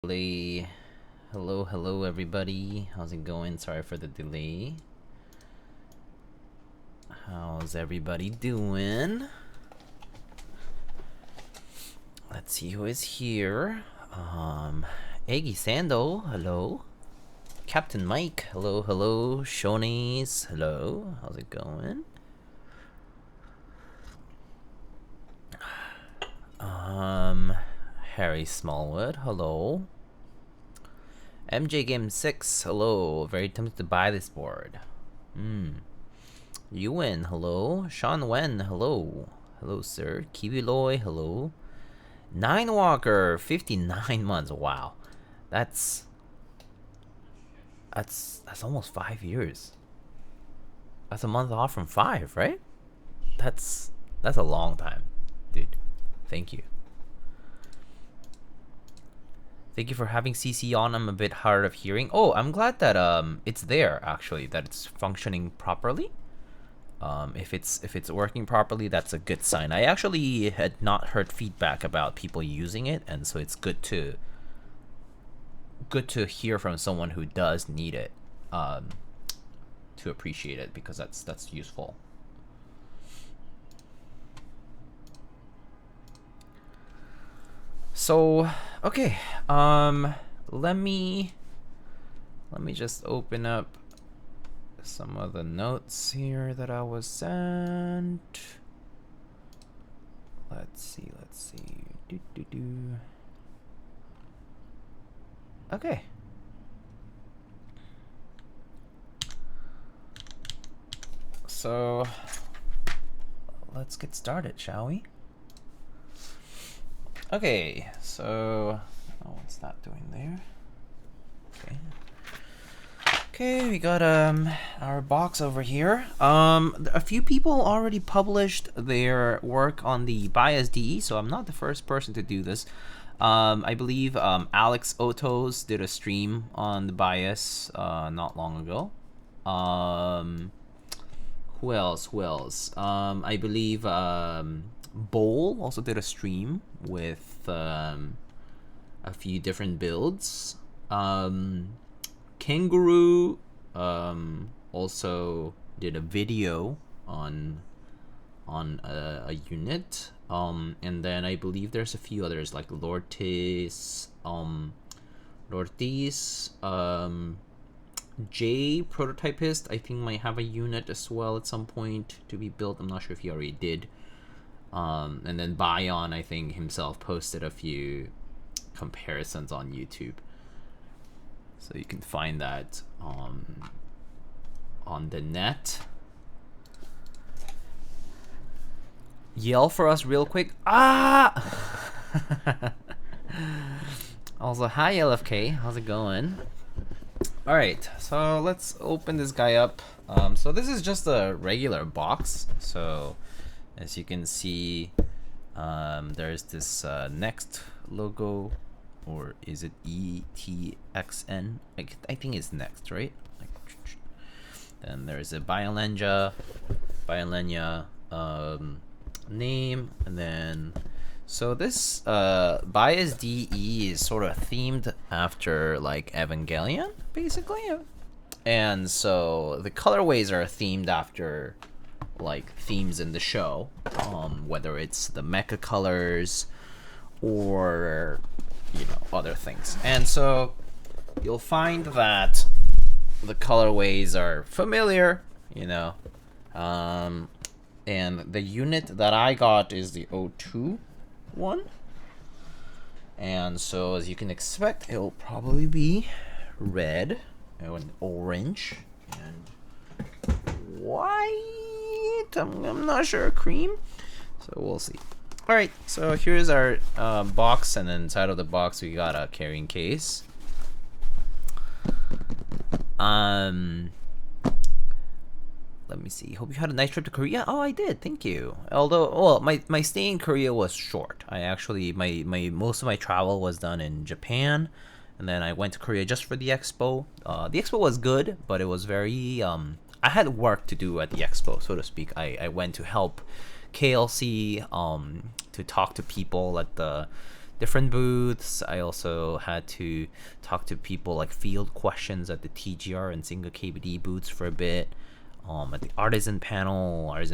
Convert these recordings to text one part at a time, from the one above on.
play. Hello everybody. How's it going? Sorry for the delay. How's everybody doing? Let's see who is here. Eggy Sando, hello. Captain Mike, hello. Shoney's, hello. How's it going? Harry Smallwood, hello. MJ Game 6, hello. Very tempted to buy this board. Ewan, hello. Sean Wen, hello. Hello, sir. Kiwi Loy, hello. Nine Walker, 59 months. Wow, that's almost 5 years. That's a month off from 5, right? That's a long time, dude. Thank you. Thank you for having CC on. I'm a bit hard of hearing. Oh, I'm glad that it's there actually, that it's functioning properly. If it's working properly, that's a good sign. I actually had not heard feedback about people using it, and so it's good to hear from someone who does need it, to appreciate it, because that's useful. So, okay, let me just open up some of the notes here that I was sent. Let's see. Okay. So, let's get started, shall we? Okay, so what's that doing there? Okay, we got our box over here. A few people already published their work on the Bias DE, so I'm not the first person to do this. I believe Alex Otos did a stream on the Bias not long ago. Who else? I believe Bowl also did a stream with a few different builds. Kangaroo also did a video on a unit, and then I believe there's a few others like Lortis, J Prototypist I think might have a unit as well at some point to be built. I'm not sure if he already did. And then Baion, I think himself posted a few comparisons on YouTube, so you can find that on the net. Yell for us real quick. Also, hi LFK, how's it going? All right, so let's open this guy up. So this is just a regular box. So as you can see, there's this Next logo, or is it ETXN? I think it's Next, right? Then there's a Baionlenja name, and then so this Bias DE is sort of themed after like Evangelion, basically, and so the colorways are themed after like themes in the show, whether it's the mecha colors or other things. And so you'll find that the colorways are familiar, and the unit that I got is the O2 one, and so as you can expect, it'll probably be red and orange and white. I'm not sure, cream, so we'll see. All right, so here's our box, and then inside of the box we got a carrying case. Let me see. Hope you had a nice trip to Korea. Oh, I did. Thank you. Although, well, my stay in Korea was short. I actually my most of my travel was done in Japan, and then I went to Korea just for the expo. The expo was good, but it was very I had work to do at the expo, so to speak. I went to help KLC to talk to people at the different booths. I also had to talk to people, like field questions at the TGR and single KBD booths for a bit. At the artisan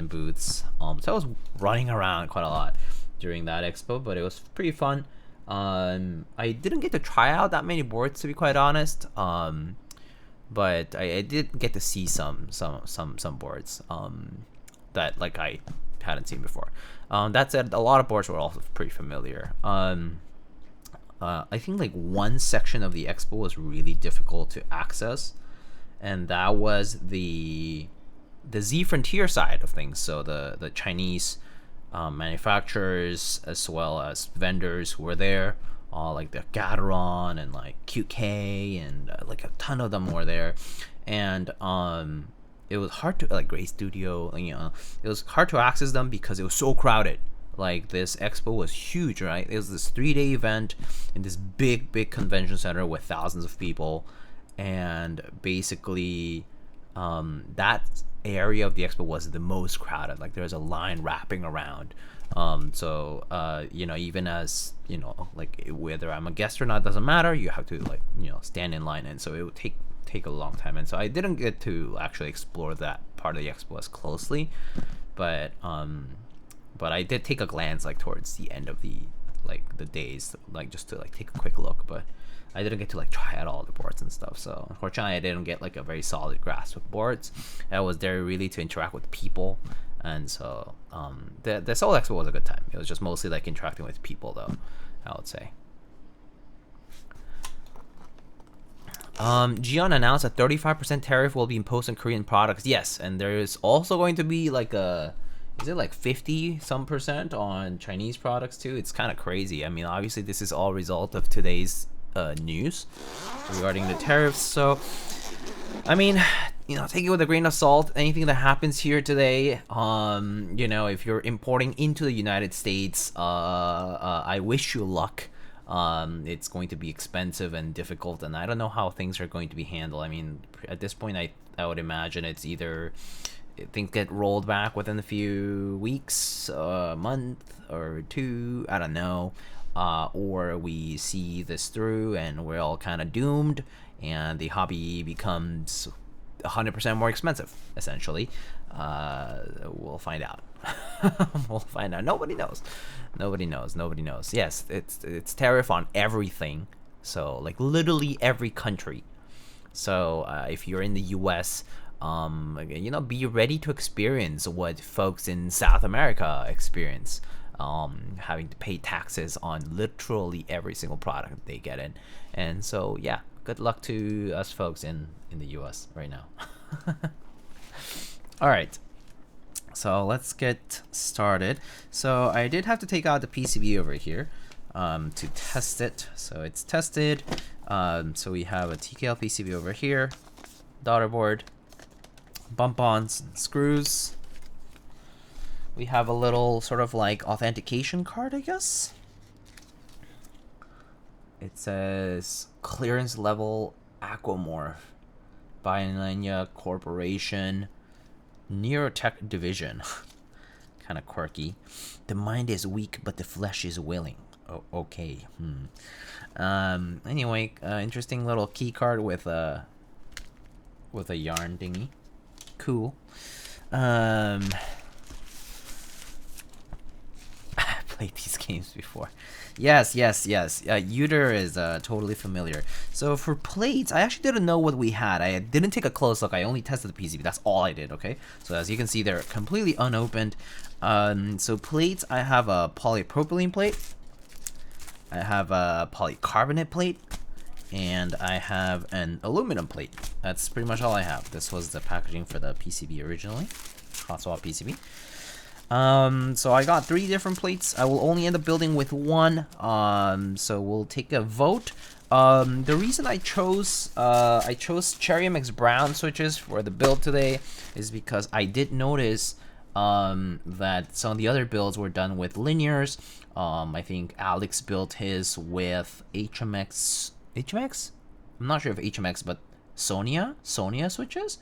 booths. So I was running around quite a lot during that expo, but it was pretty fun. I didn't get to try out that many boards, to be quite honest. But I did get to see some boards that like I hadn't seen before. That said, a lot of boards were also pretty familiar. I think like one section of the expo was really difficult to access, and that was the Z Frontier side of things. So the Chinese manufacturers as well as vendors who were there, like the Gateron and like QK and like a ton of them were there, and it was hard to like Gray Studio, it was hard to access them because it was so crowded. Like this expo was huge, right? It was this 3-day event in this big convention center with thousands of people, and basically that area of the expo was the most crowded. Like there's a line wrapping around. Even as like whether I'm a guest or not doesn't matter. You have to stand in line, and so it would take a long time. And so I didn't get to actually explore that part of the expo as closely, but I did take a glance like towards the end of the days, like just to like take a quick look. But I didn't get to like try out all the boards and stuff. So unfortunately, I didn't get like a very solid grasp of boards. I was there really to interact with people, and so the Seoul Expo was a good time. It was just mostly like interacting with people, though, I would say. Gion announced a 35% tariff will be imposed on Korean products. Yes, and there is also going to be like is it like 50% on Chinese products too? It's kind of crazy. I mean, obviously this is all result of today's news regarding the tariffs. So, I mean, take it with a grain of salt. Anything that happens here today, if you're importing into the United States, I wish you luck. It's going to be expensive and difficult, and I don't know how things are going to be handled. I mean, at this point, I would imagine it's either things get rolled back within a few weeks, a month or two, I don't know, or we see this through and we're all kind of doomed, and the hobby becomes 100% more expensive, essentially. We'll find out. We'll find out. Nobody knows. Yes, it's tariff on everything. So like literally every country. So if you're in the US, be ready to experience what folks in South America experience, having to pay taxes on literally every single product they get in. And so yeah, good luck to us folks in the US right now. All right, so let's get started. So I did have to take out the PCB over here to test it. So it's tested. So we have a TKL PCB over here, daughter board, bump-ons and screws. We have a little sort of like authentication card, I guess. It says clearance level Aquamorph, Baionlenja Corporation, Neurotech Division. Kind of quirky. The mind is weak, but the flesh is willing. Oh, okay. Anyway, interesting little key card with a yarn thingy. Cool. I played these games before. Yes. Uter is totally familiar. So for plates, I actually didn't know what we had. I didn't take a close look. I only tested the PCB. That's all I did, okay? So as you can see, they're completely unopened. So plates, I have a polypropylene plate. I have a polycarbonate plate. And I have an aluminum plate. That's pretty much all I have. This was the packaging for the PCB originally. Hot swap PCB. So I got 3 different plates. I will only end up building with one. So we'll take a vote. The reason I chose Cherry MX Brown switches for the build today is because I did notice that some of the other builds were done with linears. I think Alex built his with HMX. I'm not sure if HMX, but Sonia switches.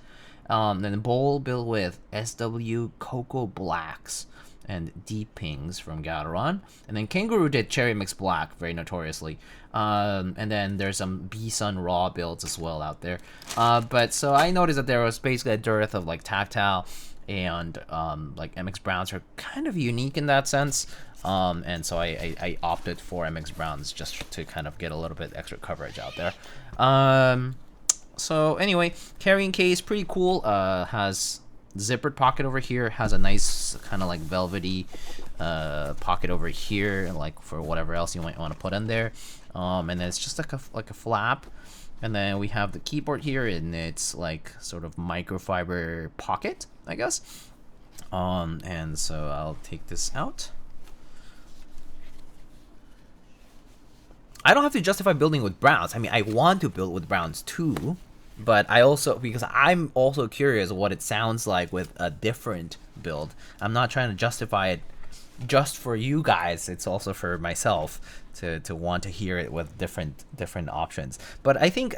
Then Bowl built with SW Cocoa Blacks. and Deep Pings from Gateron. And then Kangaroo did Cherry Mix Black, very notoriously. And then there's some B-Sun Raw builds as well out there. But so I noticed that there was basically a dearth of like Tactile, and like MX Browns are kind of unique in that sense. And so I opted for MX Browns just to kind of get a little bit extra coverage out there. So anyway, carrying case, pretty cool. Has zippered pocket over here, has a nice kind of like velvety pocket over here, like for whatever else you might want to put in there. And then it's just like a flap. And then we have the keyboard here, and it's like sort of microfiber pocket, I guess. And so I'll take this out. I don't have to justify building with Browns. I mean, I want to build with Browns too, but I also, because I'm also curious what it sounds like with a different build. I'm not trying to justify it just for you guys. It's also for myself to want to hear it with different options. But I think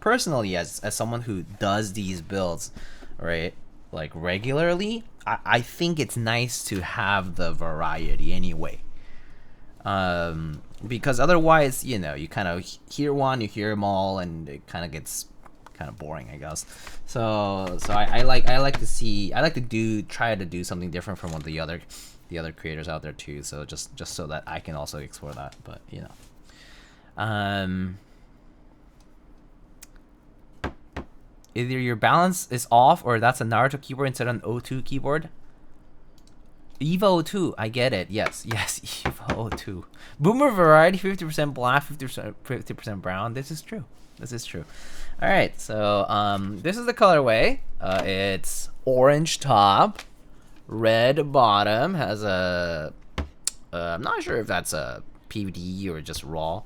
personally, as someone who does these builds, right, like regularly, I think it's nice to have the variety anyway. Because otherwise, you know, you kind of hear one, you hear them all, and it kind of gets kind of boring, I guess. So I like to try to do something different from what the other creators out there too. So just so that I can also explore that. But you know, either your balance is off, or that's a Naruto keyboard instead of an O2 keyboard. EVA 02, I get it. Yes, EVA 02. Boomer variety, 50% black, 50% brown. This is true. All right, so this is the colorway. It's orange top, red bottom. Has a I'm not sure if that's a PVD or just raw,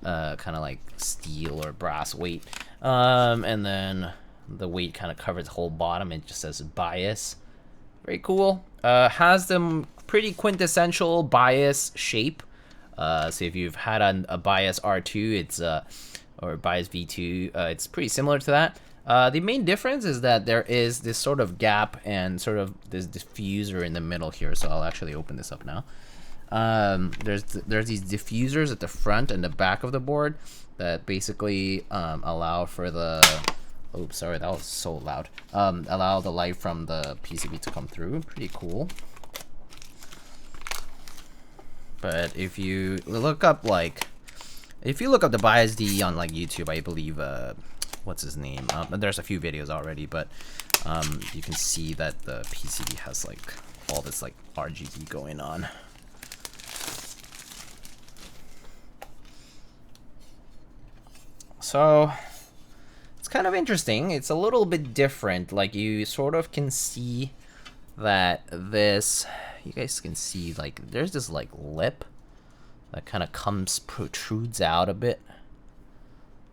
kind of like steel or brass weight. And then the weight kind of covers the whole bottom. It just says bias. Very cool. Has the pretty quintessential bias shape. So if you've had a bias R2, it's or bias V2, it's pretty similar to that. The main difference is that there is this sort of gap and sort of this diffuser in the middle here. So I'll actually open this up now. There's these diffusers at the front and the back of the board that basically allow for the oops, sorry, that was so loud. Allow the light from the PCB to come through. Pretty cool. But if you look up the BiasD on like YouTube, I believe what's his name? There's a few videos already, but you can see that the PCB has like all this like RGB going on. So it's kind of interesting. It's a little bit different. Like you sort of can see that this, you guys can see like there's this like lip that kind of protrudes out a bit,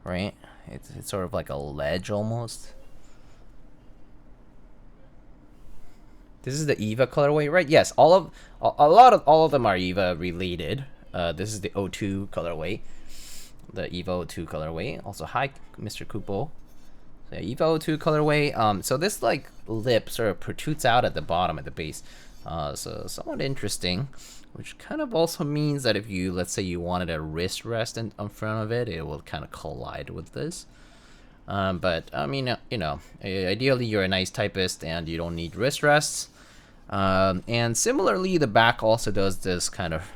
right? It's sort of like a ledge almost. This is the EVA colorway, right? Yes, all of them are EVA related. This is the O2 colorway. The EVA 02 colorway. Also, hi, Mr. Kupo. So, EVA 02 colorway. So this like lip sort of protrudes out at the bottom, at the base. So somewhat interesting, which kind of also means that if you, let's say you wanted a wrist rest in front of it, it will kind of collide with this. But I mean, you know, ideally you're a nice typist and you don't need wrist rests. And similarly, the back also does this kind of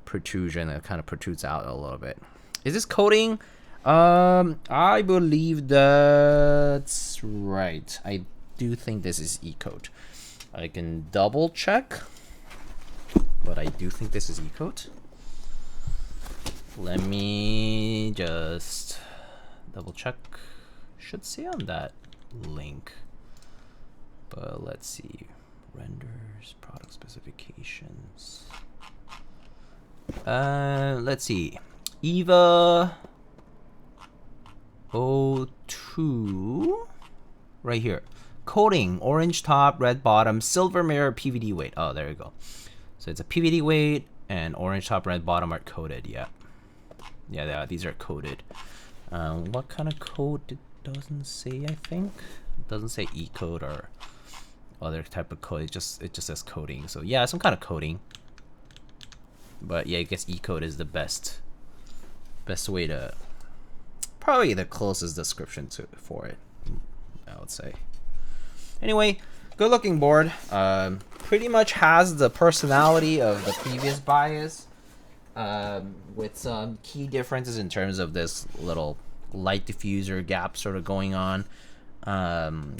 protrusion that kind of protrudes out a little bit. Is this coating? I believe that's right. I do think this is E-coat. I can double check, but I do think this is E-coat. Let me just double check. Should say on that link, but let's see. Renders, product specifications. Let's see. EVA 02 right here. Coating, orange top, red bottom, silver mirror, PVD weight. Oh, there you go. So it's a PVD weight and orange top, red bottom are coated. Yeah, these are coated. What kind of coat? It doesn't say. I think it doesn't say E-coat or other type of coat. It just says coating. So yeah, some kind of coating. But yeah, I guess E-coat is the best way to, probably the closest description for it, I would say. Anyway, good looking board. Pretty much has the personality of the previous bias, with some key differences in terms of this little light diffuser gap sort of going on,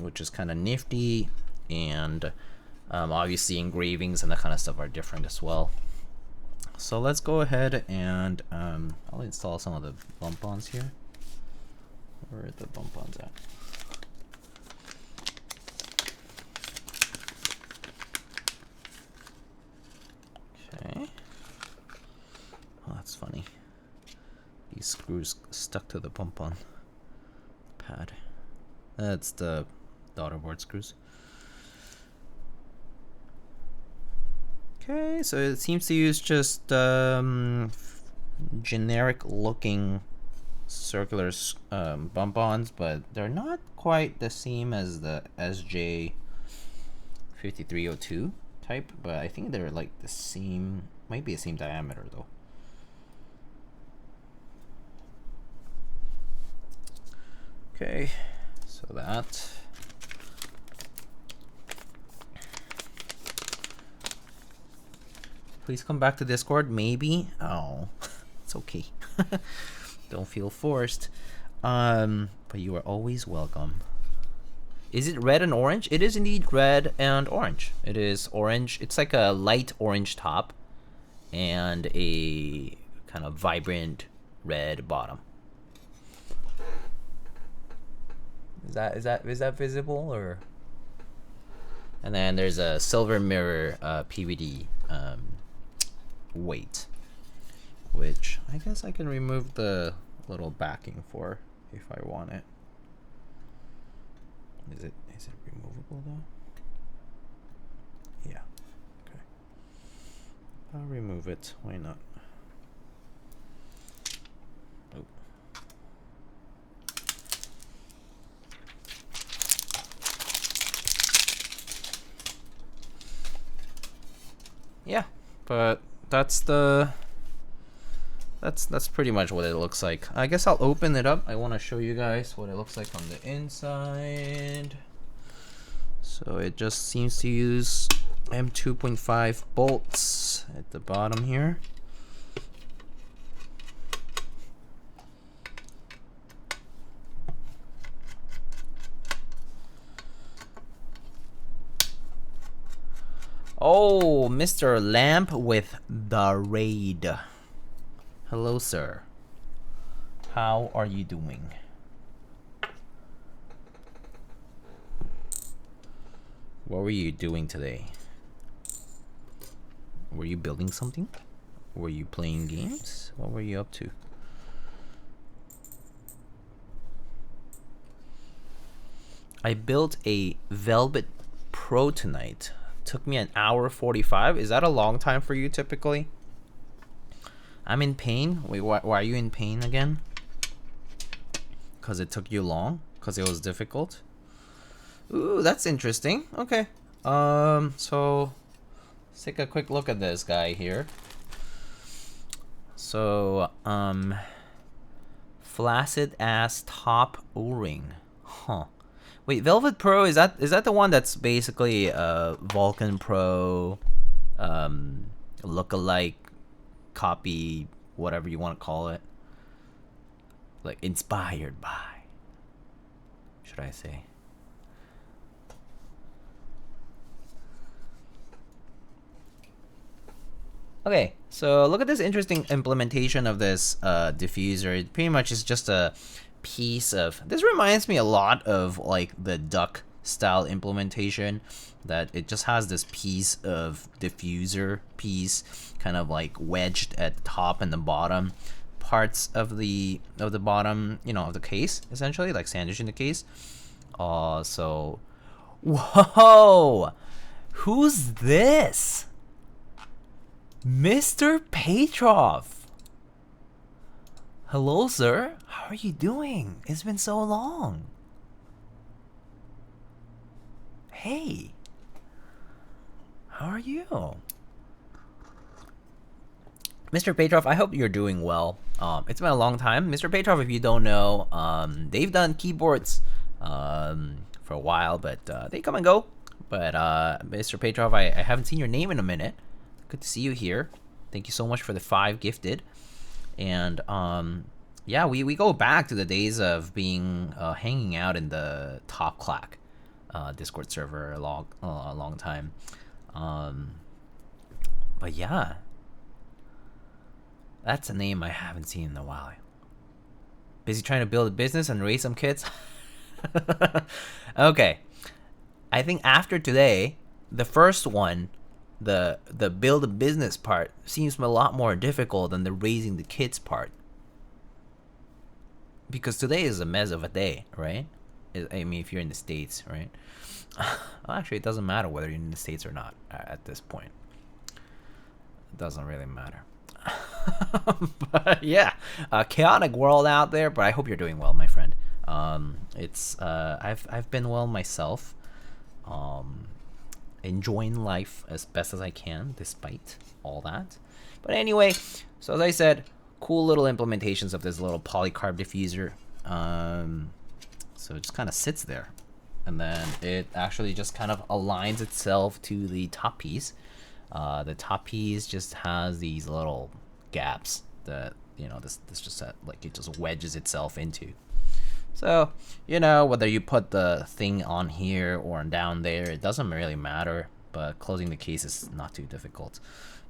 which is kind of nifty. And obviously engravings and that kind of stuff are different as well. So let's go ahead and I'll install some of the bump-ons here. Where are the bump-ons at? Okay. Oh, that's funny. These screws stuck to the bump-on pad. That's the daughter board screws. Okay, so it seems to use just generic looking circular bump-ons, but they're not quite the same as the SJ5302 type, but I think they're like the same, might be the same diameter though. Okay, so that. Please come back to Discord, maybe. Oh, it's okay. Don't feel forced. But you are always welcome. Is it red and orange? It is indeed red and orange. It is orange. It's like a light orange top and a kind of vibrant red bottom. Is that visible or? And then there's a silver mirror PVD weight, which I guess I can remove the little backing for if I want it. Is it removable though? Yeah. Okay. I'll remove it. Why not? Oh. Yeah, but that's pretty much what it looks like. I guess I'll open it up. I want to show you guys what it looks like on the inside. So it just seems to use M2.5 bolts at the bottom here. Oh, Mr. Lamp with the raid. Hello, sir. How are you doing? What were you doing today? Were you building something? Were you playing games? What were you up to? I built a Velvet Pro tonight. Took me an hour 45. Is that a long time for you typically? I'm in pain. Wait, why are you in pain again? Because it took you long? Because it was difficult? Ooh, that's interesting. Okay. So let's take a quick look at this guy here. So, flaccid ass top O-ring. Huh. Wait, Velvet Pro, is that the one that's basically Vulcan Pro look-alike copy, whatever you want to call it? Like inspired by, should I say? Okay, so look at this interesting implementation of this diffuser. It pretty much is just a piece of, this reminds me a lot of like the duck style implementation, that it just has this piece of diffuser piece kind of like wedged at the top and the bottom parts of the bottom, you know, of the case, essentially like sandwich in the case. So whoa, who's this? Mr. Petrov. Hello, sir. How are you doing? It's been so long. Hey. How are you? Mr. Petrov, I hope you're doing well. It's been a long time. Mr. Petrov, if you don't know, they've done keyboards for a while, but they come and go. But Mr. Petrov, I haven't seen your name in a minute. Good to see you here. Thank you so much for the 5 gifted. And yeah, we go back to the days of being hanging out in the Top Clack Discord server a long time. But yeah, that's a name I haven't seen in a while. Busy trying to build a business and raise some kids. Okay, I think after today, the first one, the build a business part, seems a lot more difficult than the raising the kids part. Because today is a mess of a day, right? I mean, if you're in the States, right? Well, actually, it doesn't matter whether you're in the States or not at this point. It doesn't really matter. But yeah, a chaotic world out there. But I hope you're doing well, my friend. I've been well myself. Enjoying life as best as I can, despite all that. But anyway, so as I said, cool little implementations of this little polycarb diffuser. So it just kind of sits there, and then it actually just kind of aligns itself to the top piece. The top piece just has these little gaps that, you know, this just like it just wedges itself into. So, you know, whether you put the thing on here or down there, it doesn't really matter, but closing the case is not too difficult.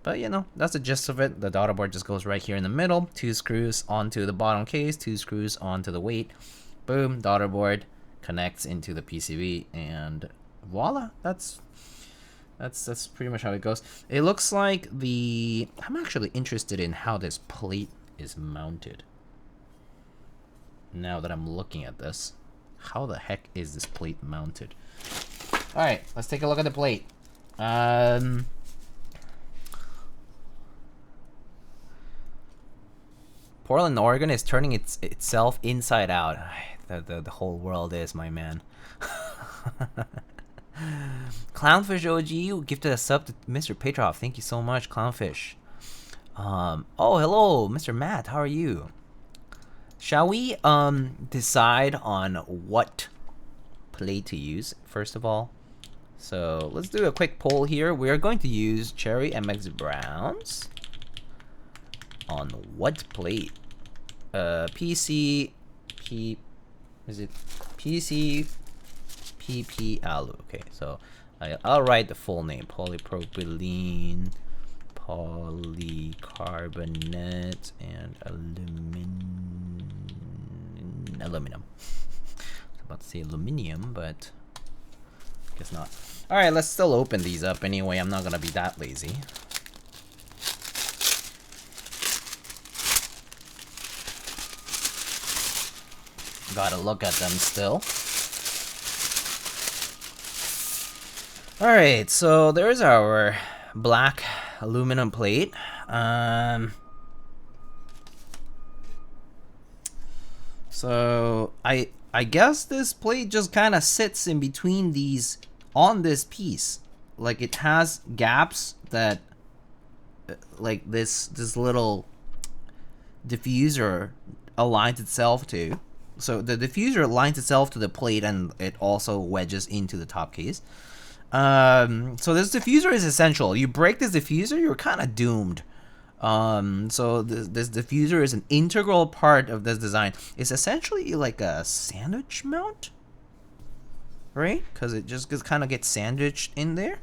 But, you know, that's the gist of it. The daughter board just goes right here in the middle, 2 screws onto the bottom case, 2 screws onto the weight. Boom, daughter board connects into the PCB, and voila, that's pretty much how it goes. It looks like I'm actually interested in how this plate is mounted. Now that I'm looking at this, how the heck is this plate mounted? All right, let's take a look at the plate. Portland, Oregon is turning itself inside out. The whole world is, my man. Clownfish OG gifted a sub to Mr. Petrov. Thank you so much, Clownfish. Oh, hello, Mr. Matt. How are you? Shall we decide on what plate to use first of all? So let's do a quick poll here. We are going to use Cherry MX Browns on what plate? PC PP Alu. Okay, so I'll write the full name: polypropylene, polycarbonate, and aluminum. I was about to say aluminium, but guess not. All right, let's still open these up anyway. I'm not gonna be that lazy. Gotta look at them still. Alright, so there's our black aluminum plate. So I guess this plate just kind of sits in between these on this piece. Like it has gaps that like this little diffuser aligns itself to. So the diffuser aligns itself to the plate, and it also wedges into the top case. So this diffuser is essential. You break this diffuser, you're kind of doomed. So this diffuser is an integral part of this design. It's essentially like a sandwich mount, right? Because it just kind of gets sandwiched in there.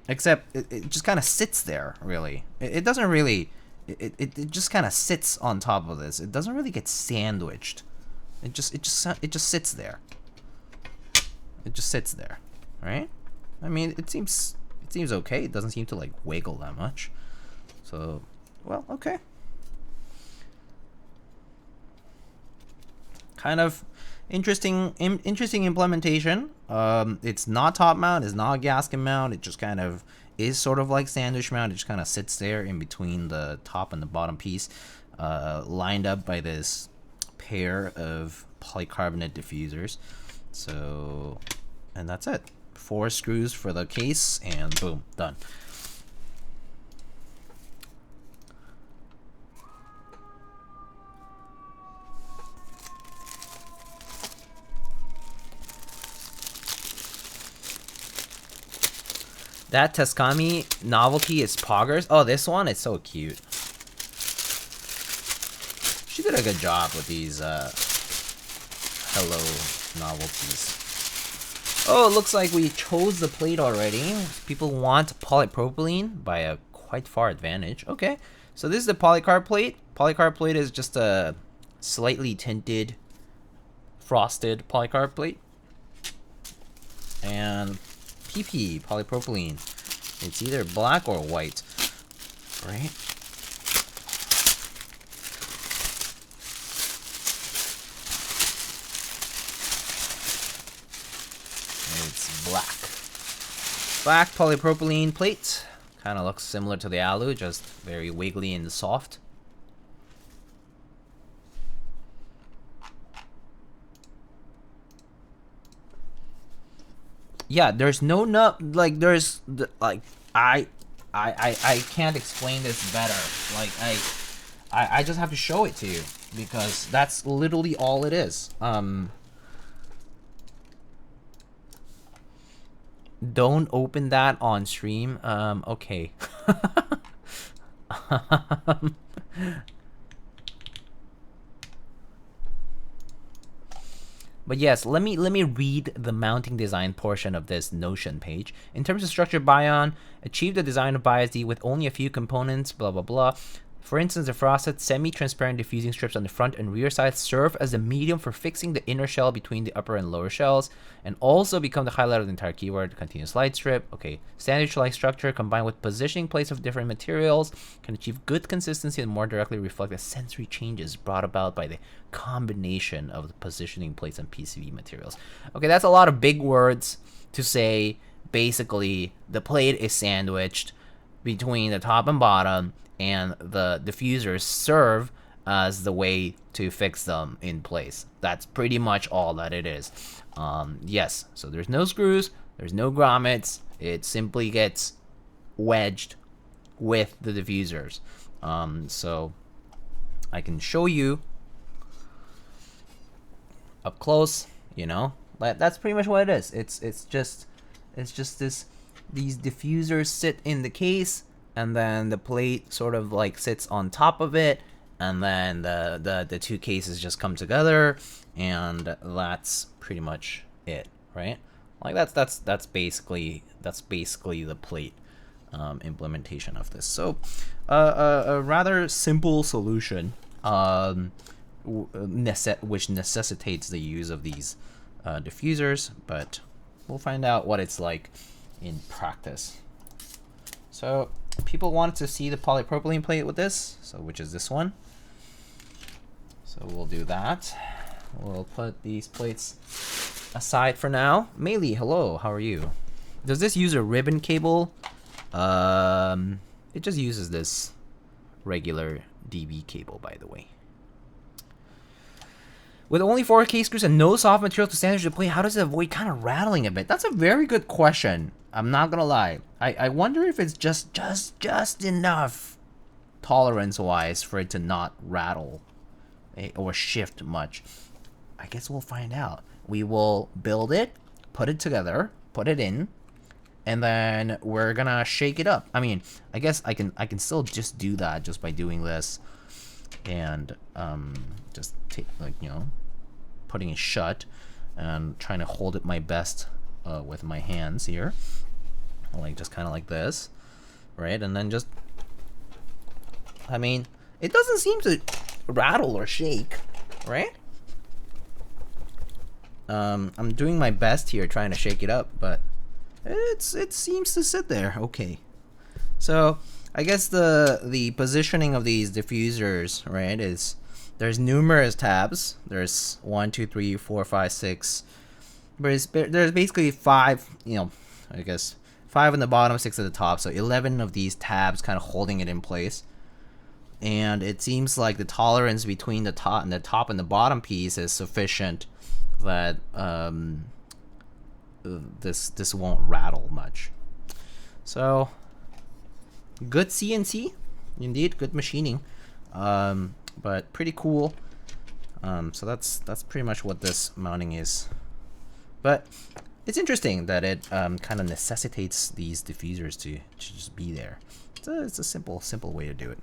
Except it just kind of sits there, really. It doesn't really... It just kind of sits on top of this. It doesn't really get sandwiched. It just sits there. It just sits there, right? I mean, it seems okay. It doesn't seem to like wiggle that much. So, well, okay. Kind of interesting implementation. It's not top mount. It's not gasket mount. It just kind of is sort of like sandwich mount. It just kind of sits there in between the top and the bottom piece, lined up by this pair of polycarbonate diffusers. So, and that's it. 4 screws for the case, and boom, done. That Tascami novelty is poggers. Oh, this one is so cute. She did a good job with these hello novelties. Oh, it looks like we chose the plate already. People want polypropylene by a quite far advantage. Okay, so this is the polycarb plate. Polycarb plate is just a slightly tinted, frosted polycarb plate. And PP, polypropylene. It's either black or white, right? It's black. Black polypropylene plate. Kind of looks similar to the alu, just very wiggly and soft. Yeah, there's no like there's like I can't explain this better. Like I just have to show it to you because that's literally all it is. Don't open that on stream. Okay. But yes, let me read the mounting design portion of this Notion page. In terms of structure, Baion achieved the design of BIOS-D with only a few components, blah blah blah. For instance, the frosted semi-transparent diffusing strips on the front and rear sides serve as the medium for fixing the inner shell between the upper and lower shells, and also become the highlight of the entire keyword. Continuous light strip. Okay, sandwich-like structure combined with positioning plates of different materials can achieve good consistency and more directly reflect the sensory changes brought about by the combination of the positioning plates and PCB materials. Okay, that's a lot of big words to say. Basically, the plate is sandwiched between the top and bottom, and the diffusers serve as the way to fix them in place. That's pretty much all that it is. Yes, so there's no screws, there's no grommets. It simply gets wedged with the diffusers. So I can show you up close, you know, but that's pretty much what it is. It's just these diffusers sit in the case, and then the plate sort of like sits on top of it, and then the two cases just come together, and that's pretty much it, right? Like that's basically the plate implementation of this. So a rather simple solution, which necessitates the use of these diffusers, but we'll find out what it's like in practice. So people wanted to see the polypropylene plate with this, so which is this one. So we'll do that. We'll put these plates aside for now. Meili, hello, how are you? Does this use a ribbon cable? It just uses this regular DB cable, by the way. With only 4 case screws and no soft material to sandwich the plate, how does it avoid kind of rattling a bit? That's a very good question. I'm not gonna lie. I wonder if it's just enough tolerance-wise for it to not rattle or shift much. I guess we'll find out. We will build it, put it together, put it in, and then we're gonna shake it up. I mean, I guess I can still just do that just by doing this, and just take, like, you know, putting it shut and trying to hold it my best with my hands here, like just kind of like this, right? And then just, I mean, it doesn't seem to rattle or shake, right? I'm doing my best here trying to shake it up, but it seems to sit there okay. So I guess the positioning of these diffusers, right, is there's numerous tabs. There's 1, 2, 3, 4, 5, 6. There's basically 5, you know, I guess 5 on the bottom, 6 at the top. So 11 of these tabs kind of holding it in place. And it seems like the tolerance between the top and the bottom piece is sufficient that this won't rattle much. So good CNC, indeed, good machining, but pretty cool. So that's pretty much what this mounting is. But it's interesting that it kind of necessitates these diffusers to just be there. It's a simple way to do it.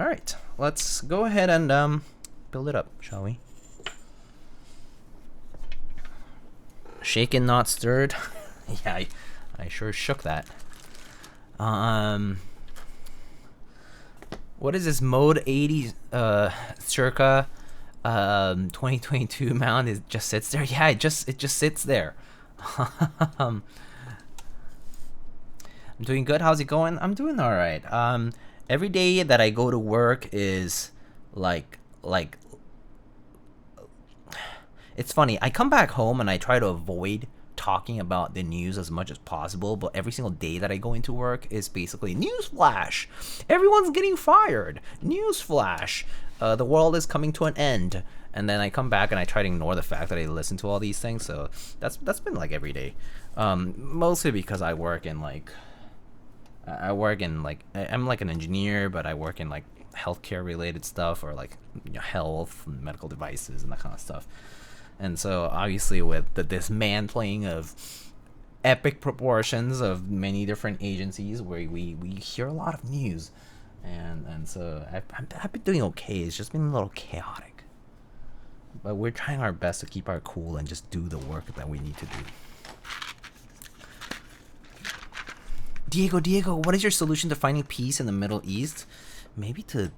All right, let's go ahead and build it up, shall we? Shaken, not stirred. Yeah, I sure shook that. What is this mode 80 circa 2022 mount? It just sits there. Yeah, it just sits there. I'm doing good. How's it going? I'm doing all right. Every day that I go to work is like it's funny. I come back home and I try to avoid talking about the news as much as possible, but every single day that I go into work is basically newsflash. Everyone's getting fired. Newsflash. The world is coming to an end. And then I come back and I try to ignore the fact that I listen to all these things. So that's been like every day. Mostly because I work in I'm like an engineer, but I work in like healthcare related stuff, or like, you know, health and medical devices and that kind of stuff. And so obviously with the dismantling of epic proportions of many different agencies, where we hear a lot of news, and so I've been doing okay. It's just been a little chaotic, but we're trying our best to keep our cool and just do the work that we need to do. Diego, what is your solution to finding peace in the Middle East? Maybe to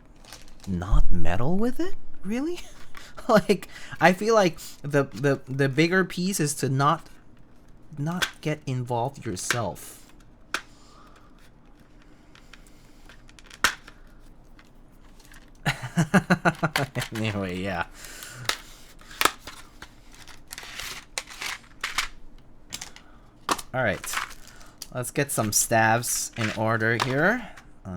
not meddle with it? Really? Like, I feel like the bigger piece is to not get involved yourself. Anyway, yeah. All right, let's get some stabs in order here. All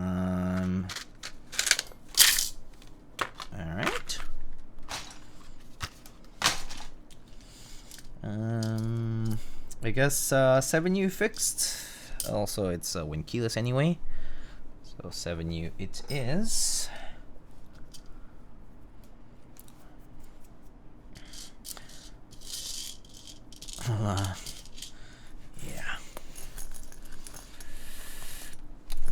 right. I guess 7U fixed. Also, it's wind keyless anyway. So 7U it is. Yeah.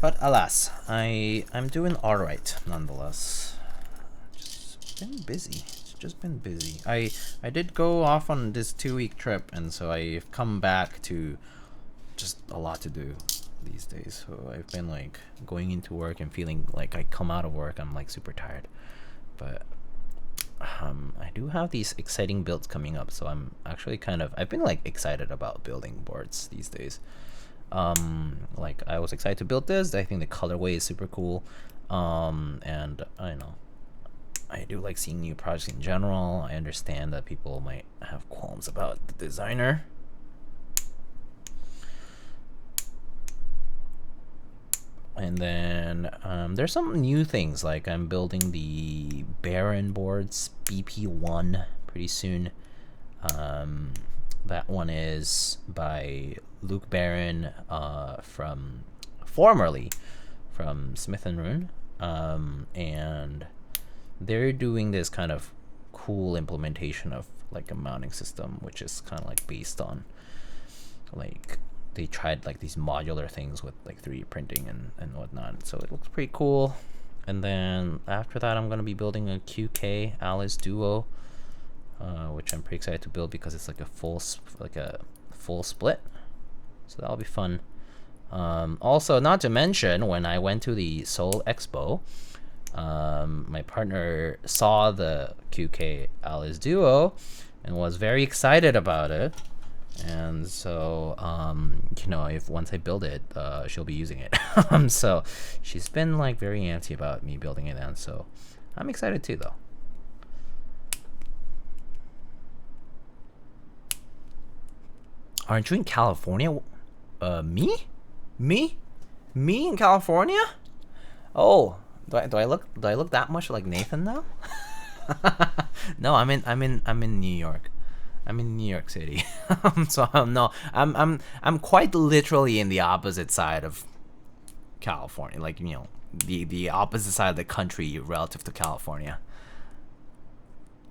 But alas, I'm doing all right nonetheless. Just been busy. Just been busy. I did go off on this 2-week trip, and so I've come back to just a lot to do these days. So I've been like going into work and feeling like I come out of work, I'm like super tired. But I do have these exciting builds coming up, so I'm actually I've been like excited about building boards these days. Like I was excited to build this. I think the colorway is super cool. And I know I do like seeing new projects in general. I understand that people might have qualms about the designer. And then there's some new things, like I'm building the Baron boards BP1 pretty soon. That one is by Luke Baron, formerly from Smith & Rune, and they're doing this kind of cool implementation of like a mounting system, which is kind of like based on like they tried like these modular things with like 3D printing and whatnot. So it looks pretty cool. And then after that, I'm gonna be building a QK Alice Duo, which I'm pretty excited to build because it's like a full split. So that'll be fun. Also, not to mention, when I went to the Seoul Expo, my partner saw the QK Alice Duo and was very excited about it. And so, you know, if once I build it, she'll be using it. So she's been like very antsy about me building it, and so I'm excited too, though. Aren't you in California? Me in California? Oh, do I look that much like Nathan now? No, I'm in New York. I'm in New York City, so no, I'm quite literally in the opposite side of California. Like, you know, the opposite side of the country relative to California.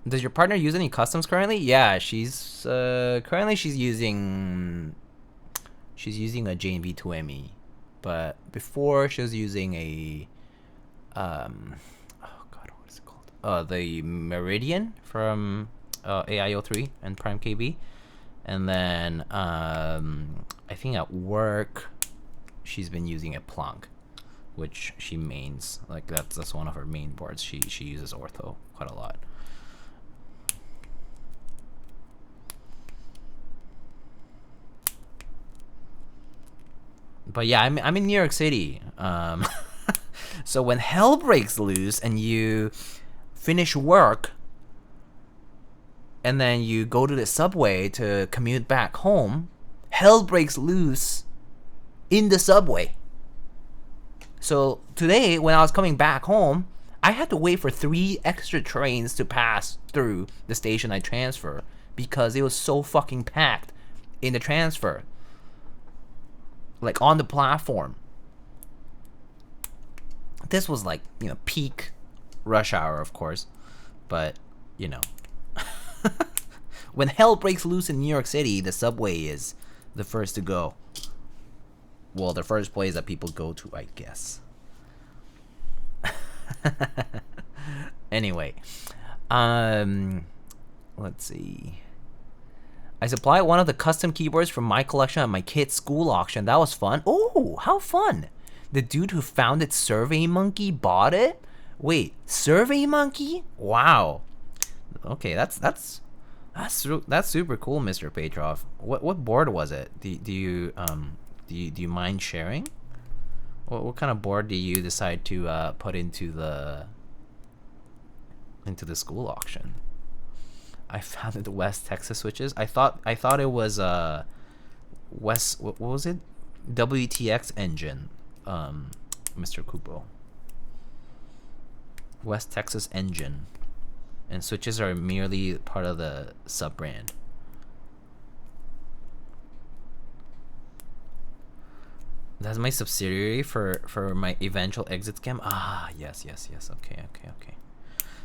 Does your partner use any customs currently? Yeah, she's currently she's using a JMV2ME, but before she was using a oh god, what is it called? The Meridian from AIO3 and Prime KB, and then I think at work she's been using a Planck, which she mains. Like that's one of her main boards. She uses ortho quite a lot. But yeah, I'm in New York City. So when hell breaks loose and you finish work and then you go to the subway to commute back home, hell breaks loose in the subway. So today, when I was coming back home, I had to wait for 3 extra trains to pass through the station I transfer because it was so fucking packed in the transfer. Like on the platform. This was like, you know, peak rush hour, of course. But, you know. When hell breaks loose in New York City, the subway is the first to go. Well, the first place that people go to, I guess. Anyway. Let's see. I supplied one of the custom keyboards from my collection at my kid's school auction. That was fun. Oh, how fun. The dude who founded SurveyMonkey bought it? Wait, SurveyMonkey? Wow. Okay, that's super cool, Mr. Petrov. What board was it? Do you mind sharing? What kind of board do you decide to put into the school auction? I found it West Texas switches. I thought it was West. What was it? WTX engine, Mr. Kupo. West Texas engine, and switches are merely part of the sub brand. That's my subsidiary for my eventual exit scam. Ah, yes. Okay.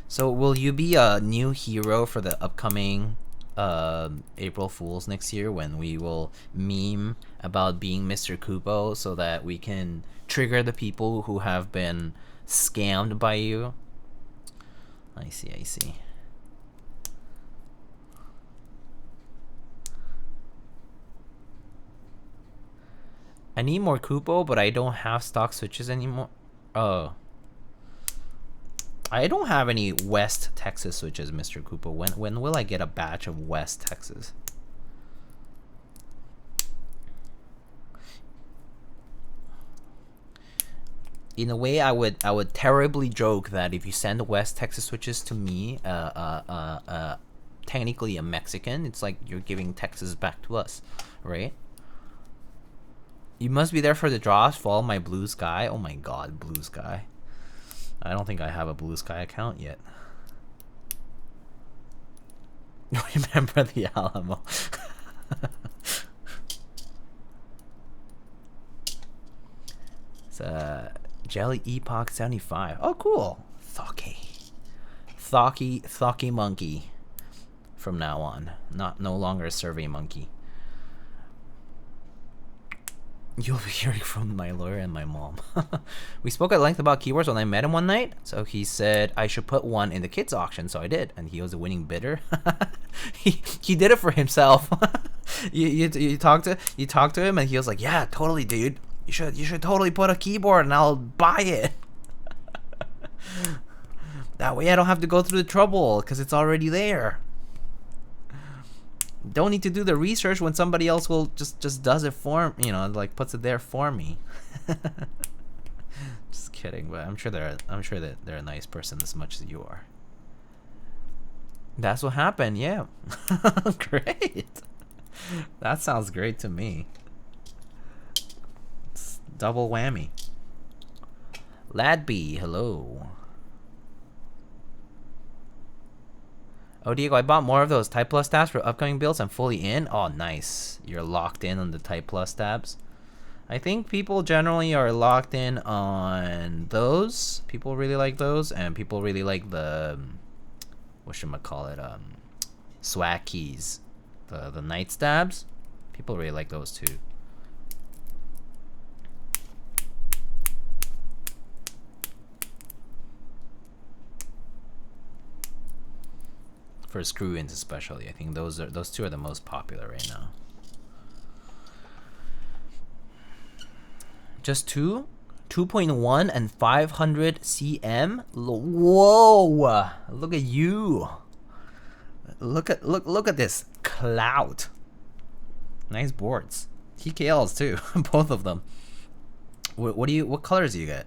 So will you be a new hero for the upcoming April Fools next year when we will meme about being Mr. Kupo so that we can trigger the people who have been scammed by you? I see. I need more Kupo, but I don't have stock switches anymore. Oh. I don't have any West Texas switches, Mr. Kupo. When will I get a batch of West Texas? In a way, I would terribly joke that if you send West Texas switches to me, technically a Mexican, it's like you're giving Texas back to us, right? You must be there for the draws. Follow my Blue Sky. Oh my god, Blue Sky. I don't think I have a Blue Sky account yet. Remember the Alamo. It's Jelly Epoch 75. Oh, cool. Thocky monkey. From now on. No longer a survey monkey. You'll be hearing from my lawyer and my mom. We spoke at length about keywords when I met him one night. So he said I should put one in the kids auction. So I did, and he was the winning bidder. he did it for himself. you talked to him, and he was like, "Yeah, totally, dude. You should totally put a keyboard, and I'll buy it. That way I don't have to go through the trouble because it's already there. Don't need to do the research when somebody else will just does it for, you know, like puts it there for me." Just kidding, but I'm sure that they're a nice person as much as you are. That's what happened, yeah. Great. That sounds great to me. It's double whammy. Ladby, hello. Oh, Diego, I bought more of those Type Plus tabs for upcoming builds. I'm fully in. Oh, nice. You're locked in on the Type Plus tabs. I think people generally are locked in on those. People really like those, and people really like the whatchamacallit, swag keys, the night stabs. People really like those too. For screw ins especially, I think those two are the most popular right now. Just two? 2.1 and 500 cm? Whoa! Look at you. Look at this clout. Nice boards. TKLs too, both of them. What colors do you get?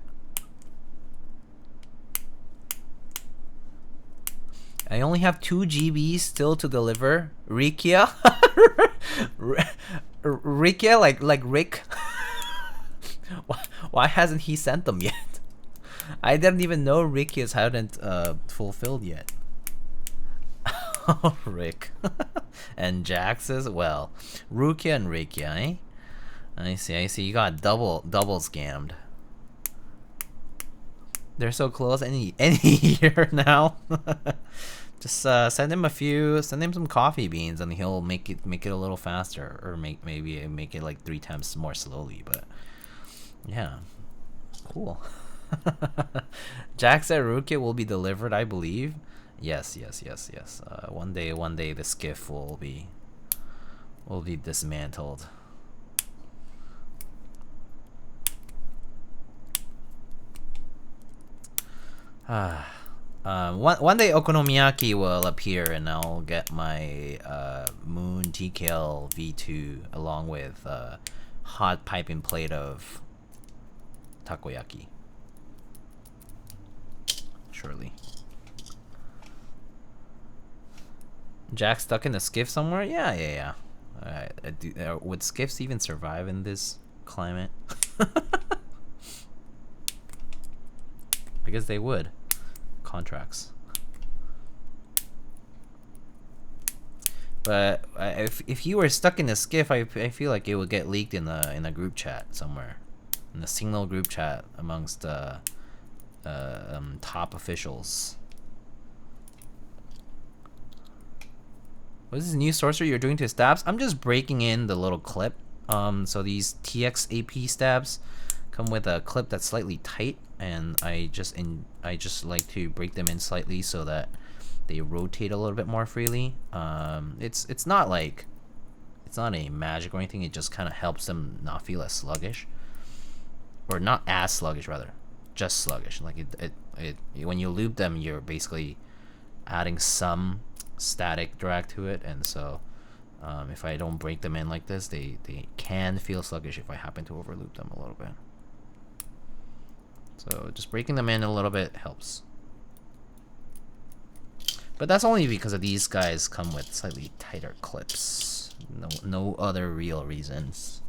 I only have 2 GBs still to deliver. Rikia? Rikia, like Rick? Why hasn't he sent them yet? I didn't even know Rikia's hadn't fulfilled yet. Oh, Rick. And Jax as well. Rukia and Rikia, eh? I see. You got double scammed. They're so close. Any year now. Just send him some coffee beans, and he'll make it a little faster, or maybe make it like 3 times more slowly. But yeah, cool. Jack said Rukia will be delivered, I believe. Yes. One day the skiff will be dismantled. One day Okonomiyaki will appear, and I'll get my Moon TKL V2 along with hot piping plate of takoyaki. Surely. Jack stuck in a skiff somewhere? Yeah. Would skiffs even survive in this climate? Because they would. Contracts. But if you were stuck in a skiff, I feel like it would get leaked in a group chat somewhere, in a Signal group chat amongst top officials. What is this new sorcery you're doing to stabs? I'm just breaking in the little clip. So these TX AP stabs come with a clip that's slightly tight, and I just like to break them in slightly so that they rotate a little bit more freely. It's not a magic or anything. It just kind of helps them not feel as sluggish, or not as sluggish rather, just sluggish. Like it when you lube them, you're basically adding some static drag to it, and so if I don't break them in like this, they can feel sluggish if I happen to overloop them a little bit. So just breaking them in a little bit helps. But that's only because of these guys come with slightly tighter clips. No other real reasons.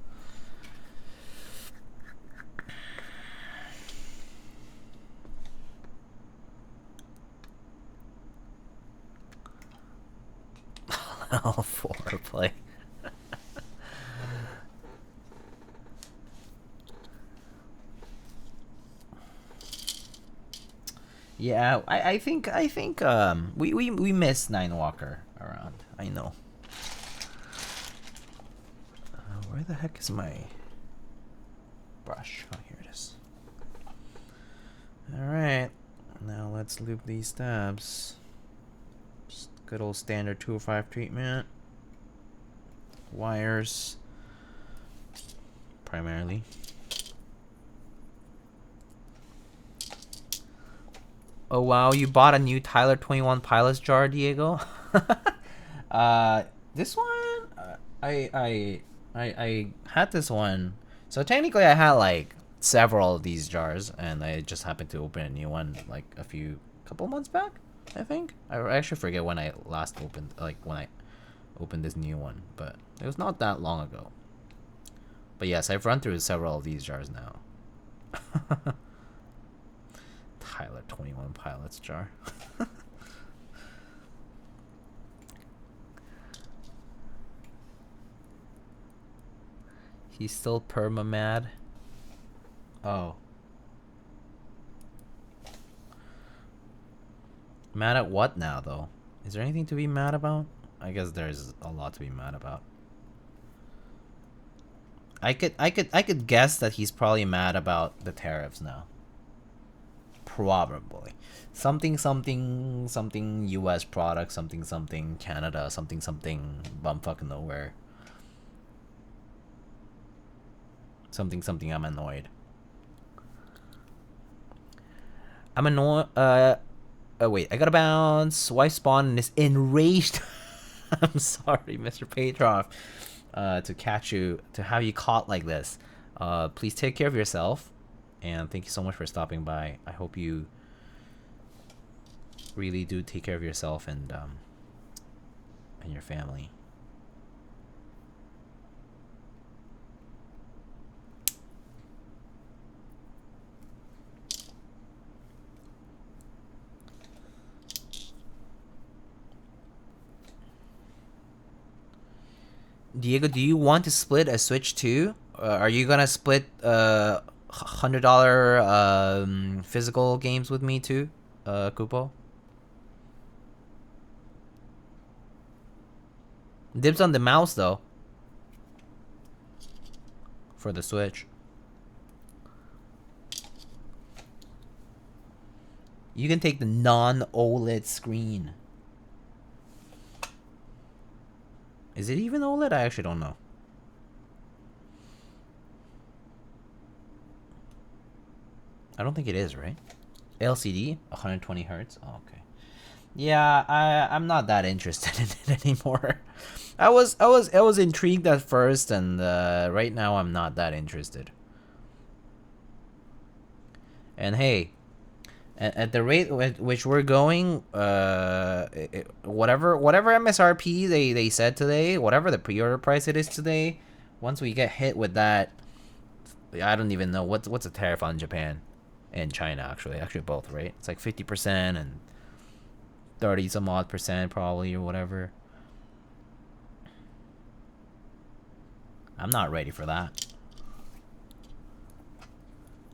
Foreplay. Yeah, I think we miss Nine Walker around. I know. Where the heck is my brush? Oh, here it is. All right, now let's loop these stabs. Just good old standard 205 treatment. Wires, primarily. Oh wow, you bought a new Tyler 21 Pilots jar, Diego? This one, I had this one. So technically, I had like several of these jars, and I just happened to open a new one like couple months back, I think. I actually forget when I last opened, like when I opened this new one, but it was not that long ago. But yes, I've run through several of these jars now. Tyler 21 Pilots jar. He's still perma mad. Oh. Mad at what now, though? Is there anything to be mad about? I guess there's a lot to be mad about. I could guess that he's probably mad about the tariffs now. Probably. Something US product, something Canada, something bumfuck nowhere. Something I'm annoyed. I'm annoyed. Oh wait, I gotta bounce. Wife spawn and is enraged. I'm sorry, Mr. Petrov, to have you caught like this. Please take care of yourself, and thank you so much for stopping by. I hope you really do take care of yourself and your family. Diego, do you want to split a Switch too? Are you gonna split $100 physical games with me too, Kupo? Dibs on the mouse though. For the Switch. You can take the non-OLED screen. Is it even OLED? I actually don't know. I don't think it is, right? LCD, 120 hertz. Oh, okay. Yeah, I'm not that interested in it anymore. I was intrigued at first, and right now I'm not that interested. And hey, at the rate at which we're going, whatever MSRP they said today, whatever the pre-order price it is today, once we get hit with that, I don't even know what's the tariff on Japan and China. Actually both, right? It's like 50% and 30 some odd percent probably, or whatever. I'm not ready for that.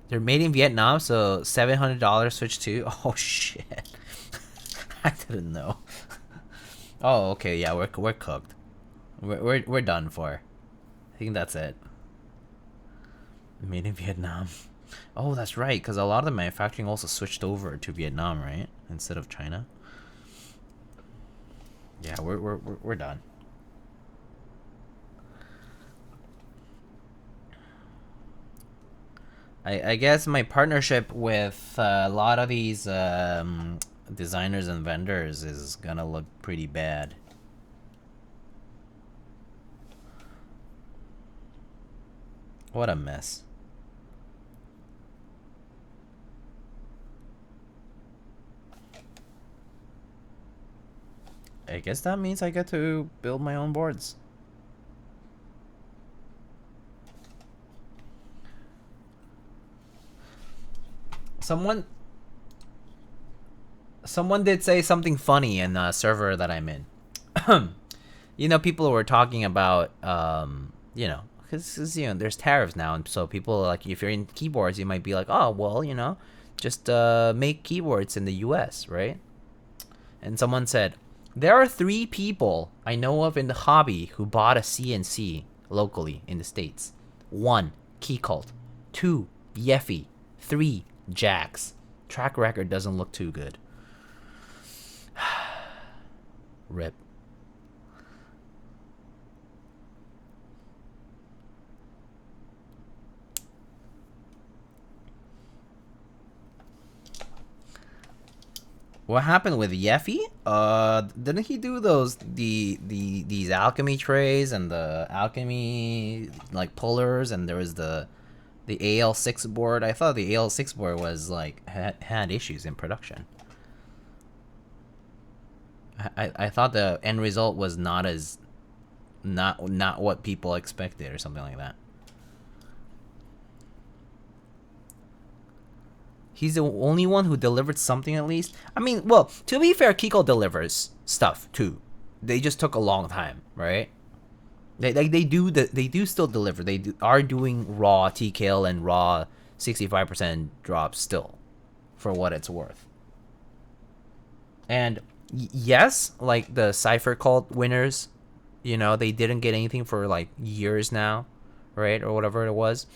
They're made in Vietnam, so $700 Switch 2. Oh shit! I didn't know. Oh, okay, yeah, we're cooked. We're done for. I think that's it. Made in Vietnam. Oh, that's right, because a lot of the manufacturing also switched over to Vietnam, right, instead of China. Yeah, we're done. I guess my partnership with a lot of these designers and vendors is gonna look pretty bad. What a mess. I guess that means I get to build my own boards. Someone did say something funny in a server that I'm in. You know, people were talking about, you know, because you know, there's tariffs now, and so people, like, if you're in keyboards, you might be like, oh, well, you know, just make keyboards in the US, right? And someone said, there are 3 people I know of in the hobby who bought a CNC locally in the States. 1, Keycult. 2, Yeffy. 3, Jax. Track record doesn't look too good. Rip. What happened with Yeffy? Didn't he do these alchemy trays and the alchemy like pullers, and there was the AL6 board? I thought the AL6 board was like had issues in production. I thought the end result was not what people expected or something like that. He's the only one who delivered something at least. I mean, well, to be fair, Kiko delivers stuff too. They just took a long time, right? They do still deliver. Are doing raw TKL and raw 65% drops still, for what it's worth. And yes, like the Cypher Cult winners, you know, they didn't get anything for like years now, right, or whatever it was.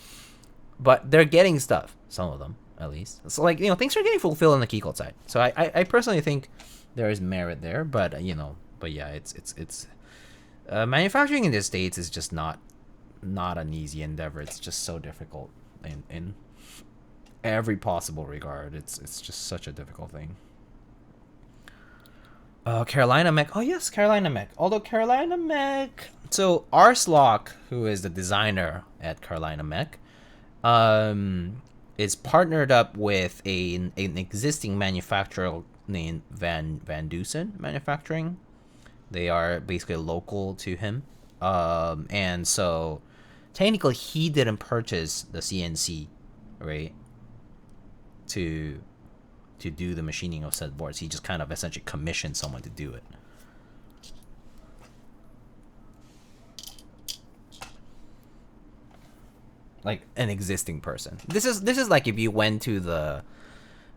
But they're getting stuff, some of them at least. So like, you know, things are getting fulfilled on the Keycult side. So I personally think there is merit there, but you know, but yeah, it's manufacturing in the States is just not an easy endeavor. It's just so difficult in every possible regard. It's just such a difficult thing. Carolina Mech. Oh yes, Carolina Mech. Although Carolina Mech, so Arslock, who is the designer at Carolina Mech, is partnered up with an existing manufacturer named Van Dusen Manufacturing. They are basically local to him, and so technically he didn't purchase the CNC, right? To do the machining of said boards. He just kind of essentially commissioned someone to do it. Like an existing person. This is like if you went to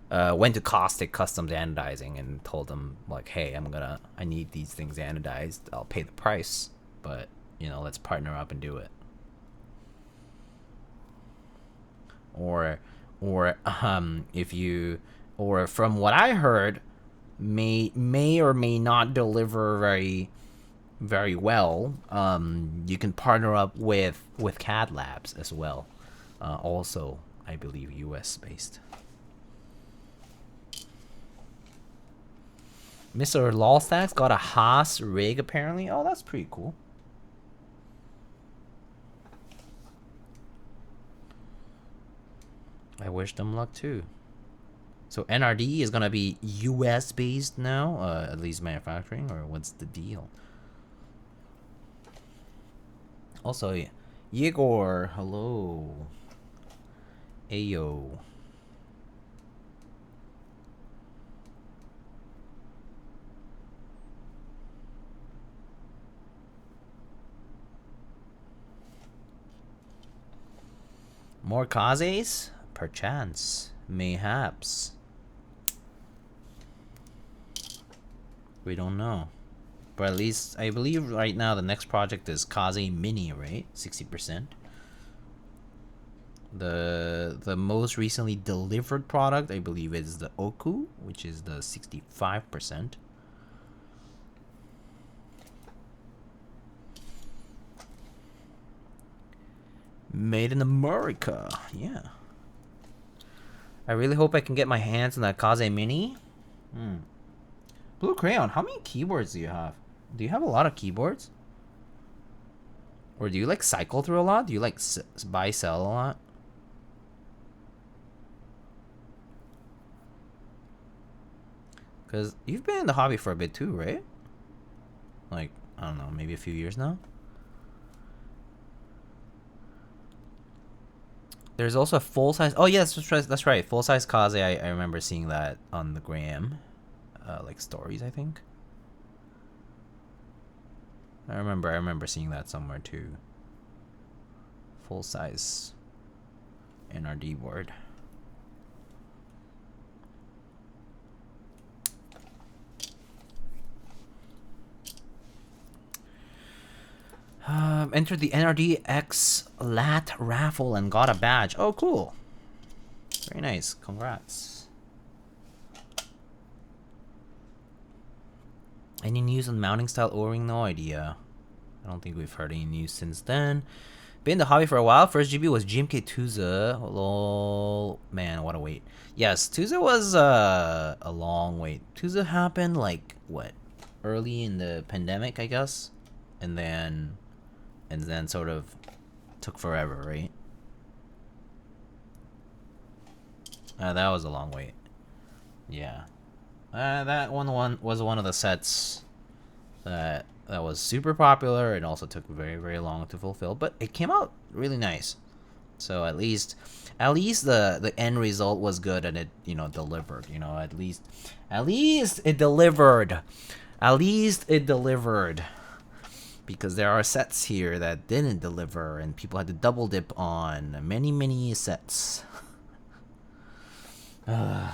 Caustic Customs Anodizing and told them like, hey, I need these things anodized. I'll pay the price, but you know, let's partner up and do it. Or if you, or from what I heard, may or may not deliver very, very well. You can partner up with CAD Labs as well. Also, I believe US based. Mr. Lawstacks got a Haas rig apparently. Oh, that's pretty cool. I wish them luck too. So NRD is gonna be US based now, at least manufacturing, or what's the deal? Also, Yegor, hello. Ayo. More Kazes? Perchance. Mayhaps. We don't know. But at least, I believe right now the next project is Kaze Mini, right? 60%. The most recently delivered product, I believe, is the Oku, which is the 65%. Made in America, yeah. I really hope I can get my hands on that Kaze Mini. Blue Crayon, how many keyboards do you have? Do you have a lot of keyboards? Or do you like cycle through a lot? Do you like buy, sell a lot? Because you've been in the hobby for a bit too, right? Like, I don't know, maybe a few years now? There's also a full-size... Oh, yes, that's right. Full-size Kaze, I remember seeing that on the gram. Like, stories, I think. I remember seeing that somewhere, too. Full-size NRD board. Entered the NRD X Lat raffle and got a badge. Oh, cool. Very nice. Congrats. Any news on mounting style O-ring? No idea. I don't think we've heard any news since then. Been in the hobby for a while. First GB was GMK Tuza. Lol. Man, what a wait. Yes, Tuza was a long wait. Tuza happened like, what? Early in the pandemic, I guess? And then sort of took forever, right? That was a long wait. Yeah. That one was one of the sets that was super popular and also took very, very long to fulfill, but it came out really nice. So at least the end result was good and it, you know, delivered, you know, at least it delivered. At least it delivered. because there are sets here that didn't deliver and people had to double dip on many sets. I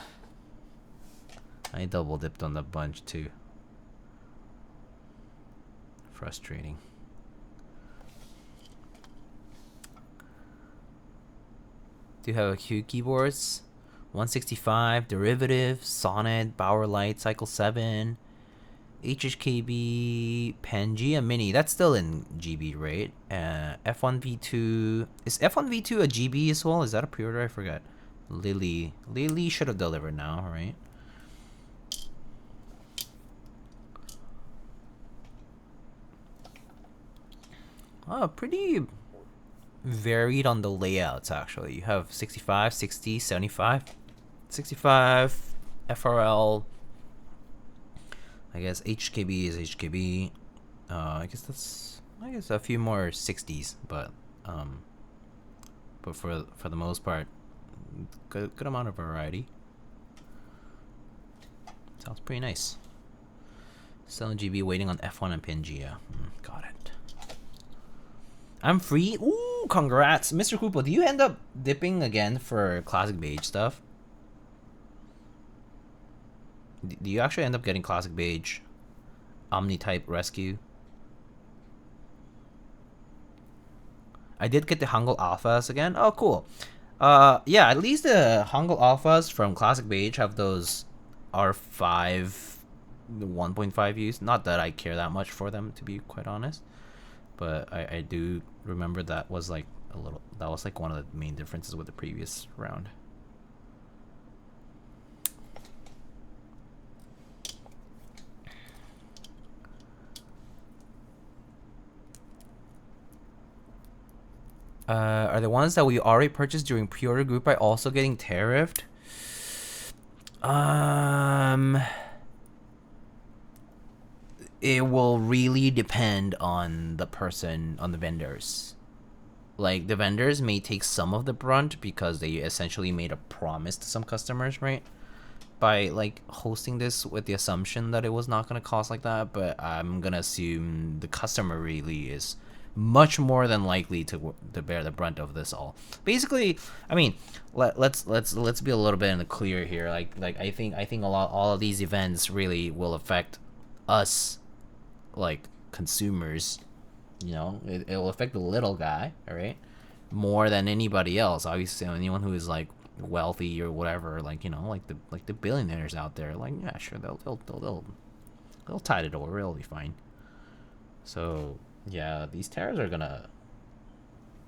double dipped on the bunch too. Frustrating. Do you have a few keyboards? 165, Derivative, Sonnet, Bauer Light, Cycle 7, HHKB, Pangea Mini. That's still in GB, right? F1V2. Is F1V2 a GB as well? Is that a pre-order? I forgot. Lily should have delivered now, right? Oh, pretty varied on the layouts, actually. You have 65, 60, 75, 65, FRL. I guess HKB is HKB. I guess a few more 60s, but for the most part, good amount of variety. Sounds pretty nice. Still in GB, waiting on F1 and Pangea. Got it. I'm free. Ooh, congrats, Mr. Koopa. Do you end up dipping again for classic beige stuff? Do you actually end up getting classic beige Omni-type rescue? I did get the Hangul Alphas again. Oh, cool. Yeah, at least the Hangul Alphas from classic beige have those R5 1.5 use. Not that I care that much for them, to be quite honest. But I do remember that was like one of the main differences with the previous round. Are the ones that we already purchased during pre-order group buy also getting tariffed? It will really depend on the person, on the vendors. Like, the vendors may take some of the brunt because they essentially made a promise to some customers, right? By, like, hosting this with the assumption that it was not going to cost like that. But I'm going to assume the customer really is much more than likely to bear the brunt of this all. Basically, I mean, let's be a little bit in the clear here. Like I think all of these events really will affect us, like consumers. You know, it will affect the little guy, all right, more than anybody else. Obviously, anyone who is like wealthy or whatever, like, you know, like the billionaires out there, like, yeah, sure, they'll tide it over. It'll be fine. So yeah, these tariffs are gonna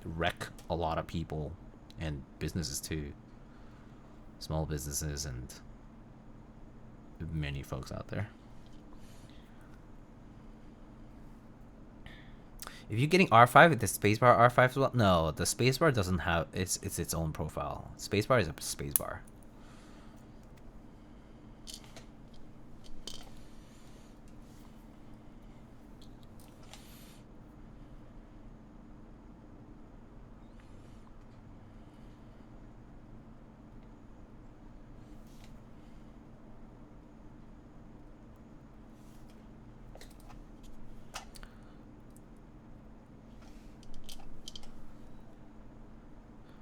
wreck a lot of people and businesses too. Small businesses and many folks out there. If you're getting R5 with the spacebar R5 as well, no, the spacebar doesn't have it's its own profile. Spacebar is a spacebar.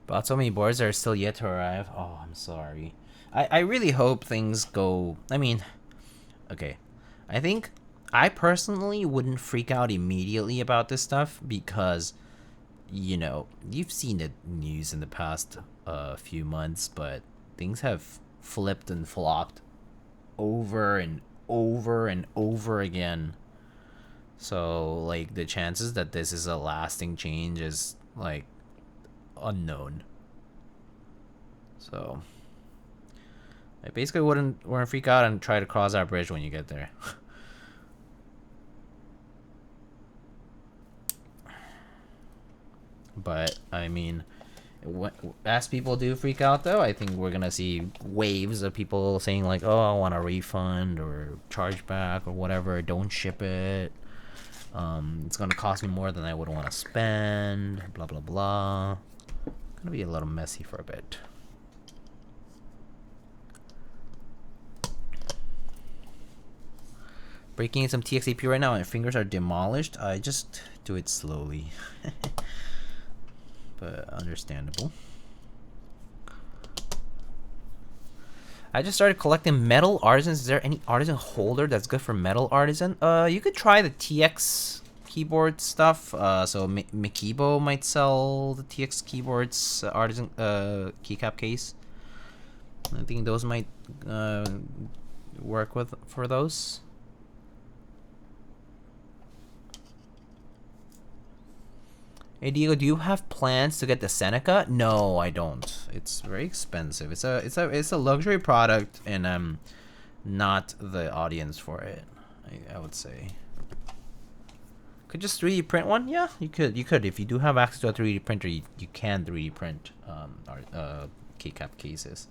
But so many boards are still yet to arrive. Oh, I'm sorry. I really hope things go... I mean, okay. I think I personally wouldn't freak out immediately about this stuff because, you know, you've seen the news in the past few months, but things have flipped and flopped over and over and over again. So, like, the chances that this is a lasting change is, like, unknown. So I basically wouldn't freak out and try to cross that bridge when you get there. But I mean, as people do freak out though, I think we're gonna see waves of people saying like, oh, I want a refund or chargeback or whatever, don't ship it, it's gonna cost me more than I would want to spend, blah blah blah. Gonna be a little messy for a bit. Breaking in some TXAP right now, my fingers are demolished. I just do it slowly. But understandable. I just started collecting metal artisans. Is there any artisan holder that's good for metal artisan? You could try the TX keyboard stuff. So Mikibo might sell the TX keyboards artisan keycap case. I think those might work for those. Hey Diego, do you have plans to get the Seneca? No, I don't. It's very expensive. It's a luxury product, and I'm not the audience for it. I would say. Could just 3D print one? Yeah, you could. You could if you do have access to a 3D printer. You can 3D print keycap cases.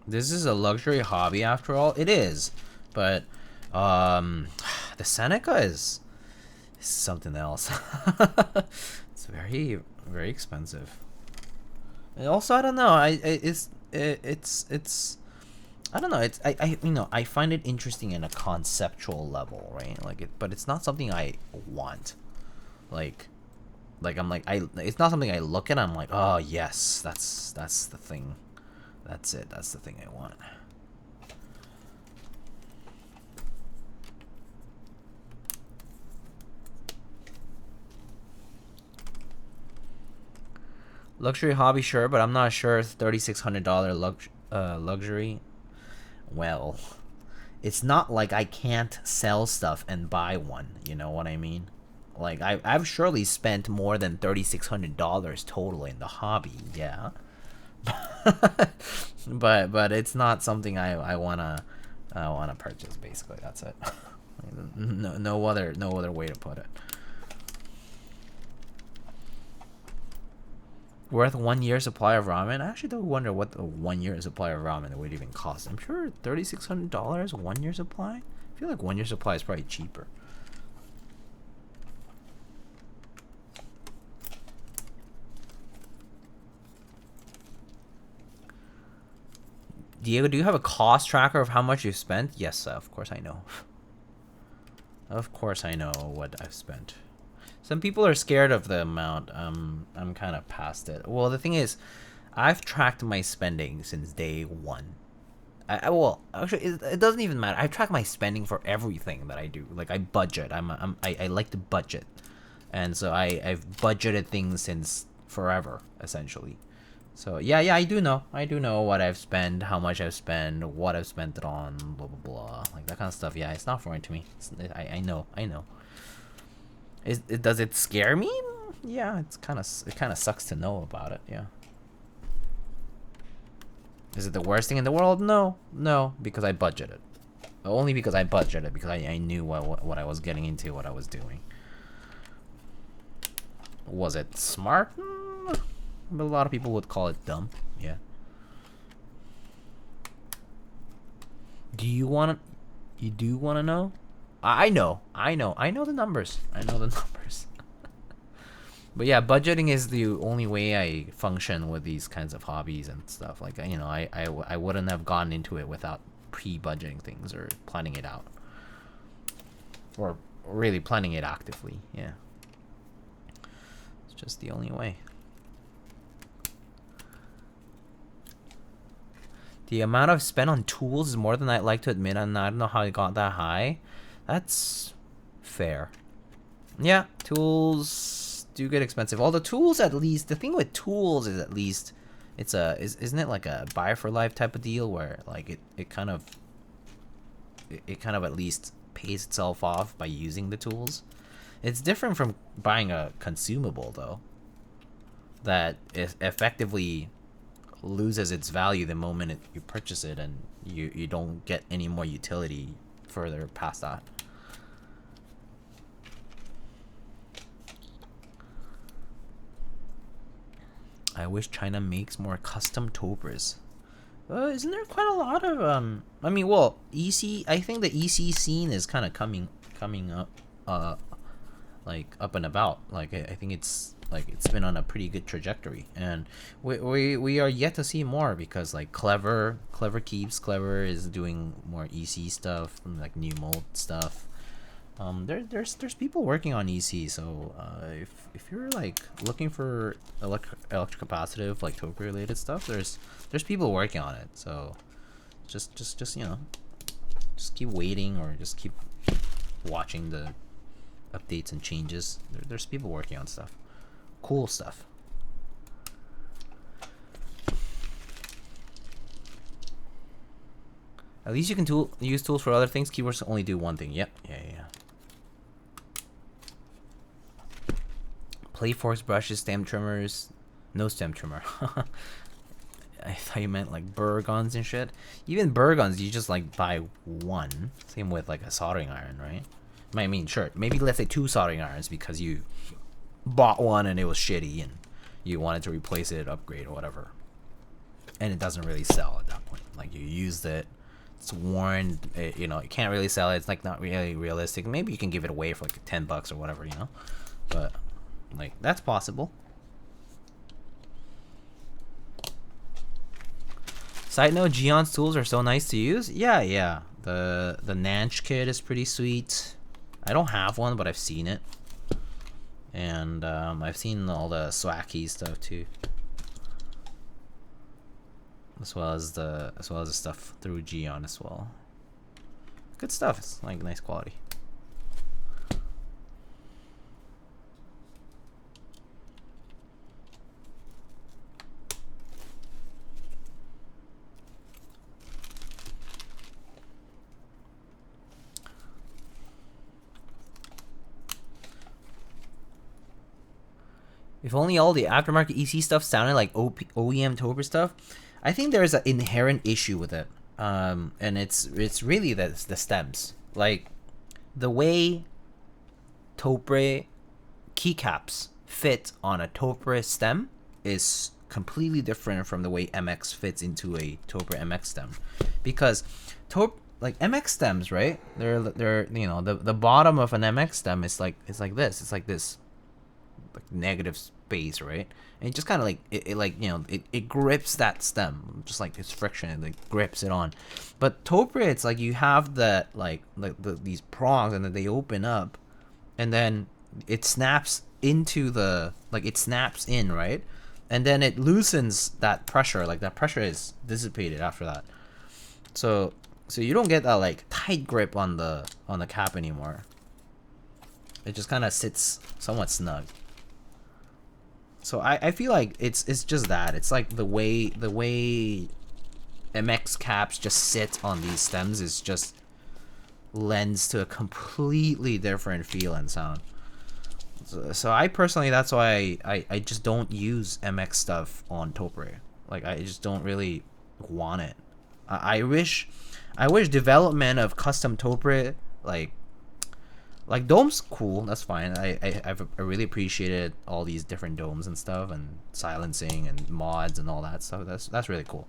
This is a luxury hobby after all. It is, but the Seneca is something else. It's very expensive. And also, I don't know. It's I don't know. I find it interesting in a conceptual level, right? Like but it's not something I want. It's not something I look at. I'm like, oh yes, that's the thing. That's it. That's the thing I want. Luxury hobby, sure, but I'm not sure $3,600 luxury. Well, it's not like I can't sell stuff and buy one. You know what I mean? Like I've surely spent more than $3,600 total in the hobby. Yeah. but it's not something I wanna purchase. Basically, that's it. No other way to put it. Worth 1 year supply of ramen? I actually don't wonder what the 1 year supply of ramen would even cost. I'm sure $3,600 1 year supply. I feel like 1 year supply is probably cheaper. Diego, do you have a cost tracker of how much you've spent? Yes, of course I know. Of course I know what I've spent. Some people are scared of the amount. I'm kind of past it. Well, the thing is, I've tracked my spending since day one. Well, actually, it doesn't even matter. I track my spending for everything that I do. Like I budget. I like to budget, and so I've budgeted things since forever, essentially. So yeah, I do know what I've spent, how much I've spent, what I've spent it on, blah blah blah, like that kind of stuff. Yeah, it's not foreign to me. I know. Does it scare me? Yeah, it kind of sucks to know about it. Yeah. Is it the worst thing in the world? No, because I budgeted. Only because I budgeted, because I knew what I was getting into, what I was doing. Was it smart? But a lot of people would call it dumb. Yeah. You do want to know? I know the numbers. But yeah, budgeting is the only way I function with these kinds of hobbies and stuff. Like, you know, I wouldn't have gone into it without pre-budgeting things or planning it out. Or really planning it actively. Yeah. It's just the only way. The amount I've spent on tools is more than I'd like to admit, and I don't know how it got that high. That's fair. Yeah, tools do get expensive. All the tools, at least, the thing with tools is at least, isn't it like a buy for life type of deal where like it kind of at least pays itself off by using the tools. It's different from buying a consumable though, that is effectively loses its value the moment you purchase it, and you don't get any more utility further past that. I wish China makes more custom topers. Isn't there quite a lot of I mean, well, EC. I think the EC scene is kind of coming up like up and about. Like I think it's like it's been on a pretty good trajectory, and we are yet to see more because like Clever is doing more EC stuff, like new mold stuff. There's people working on EC, so if you're like looking for electrocapacitive like Tope related stuff, there's people working on it. So just you know, just keep waiting or just keep watching the updates and changes. There's people working on stuff, cool stuff. At least you can use tools for other things. Keyboards only do one thing. Yep. Yeah. Play force brushes, stem trimmers, no stem trimmer. I thought you meant like burr guns and shit. Even burr guns, you just like buy one. Same with like a soldering iron, right? I mean, sure, maybe let's say 2 soldering irons because you bought one and it was shitty and you wanted to replace it, upgrade or whatever. And it doesn't really sell at that point. Like you used it, it's worn, you know, you can't really sell it. It's like not really realistic. Maybe you can give it away for like $10 or whatever, you know. But like that's possible. Side note: Geon's tools are so nice to use. Yeah. The Nanch kit is pretty sweet. I don't have one, but I've seen it, and I've seen all the Swacky stuff too, as well as the stuff through Geon as well. Good stuff. It's like nice quality. If only all the aftermarket EC stuff sounded like OEM Toper stuff. I think there is an inherent issue with it, and it's really the stems. Like the way Toper keycaps fit on a Toper stem is completely different from the way MX fits into a Toper MX stem, because like MX stems, right? They're you know the bottom of an MX stem is like this. It's like this. Like negative space, right? And it just kind of like it like you know it grips that stem, just like this friction, it like grips it on. But Toper, it's like you have that like these prongs, and then they open up, and then it snaps into the it snaps in, right? And then it loosens that pressure, like that pressure is dissipated after that. So you don't get that like tight grip on the cap anymore. It just kind of sits somewhat snug. So I feel like it's just that. It's like the way MX caps just sit on these stems is just lends to a completely different feel and sound. So I personally, that's why I just don't use MX stuff on Toper. Like I just don't really want it. I wish development of custom Toper like domes cool, that's fine. I really appreciated all these different domes and stuff, and silencing and mods and all that stuff. That's really cool.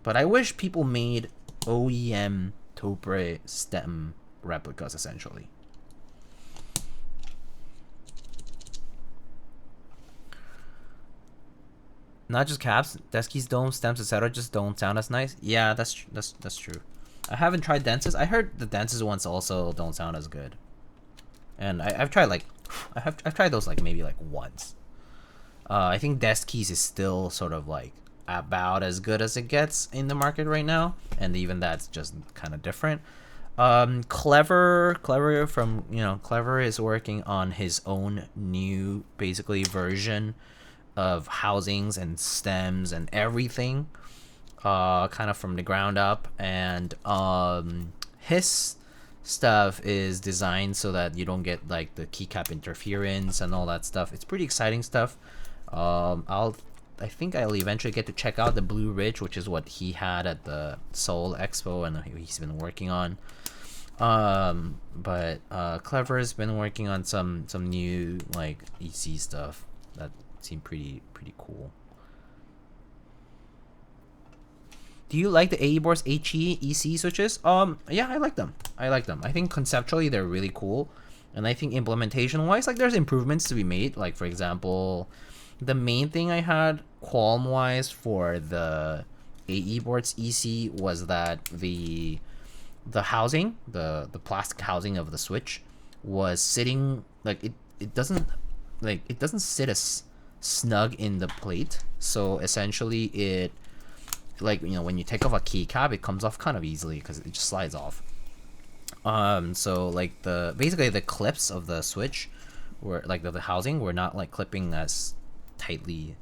But I wish people made OEM Toper stem replicas essentially. Not just caps, Desky's domes, stems, etc. just don't sound as nice. Yeah, that's true. I haven't tried Denses. I heard the Denses ones also don't sound as good. And I've tried I've tried those like maybe like once. I think Desky's is still sort of like about as good as it gets in the market right now, and even that's just kind of different. Clever from Clever is working on his own new basically version of housings and stems and everything, kind of from the ground up, and his stuff is designed so that you don't get like the keycap interference and all that stuff. It's pretty exciting stuff. I think I'll eventually get to check out the Blue Ridge, which is what he had at the Seoul Expo and he's been working on. But Clever has been working on some new like EC stuff that seem pretty cool. Do you like the AE Board's HE EC switches? Yeah, I like them. I think conceptually they're really cool. And I think implementation-wise, like there's improvements to be made. Like for example, the main thing I had qualm-wise for the AE boards EC was that the housing, the plastic housing of the switch was sitting like it doesn't sit as snug in the plate. So essentially it, like, you know, when you take off a keycap, it comes off kind of easily because it just slides off. So like basically the clips of the switch were like the housing were not like clipping as tightly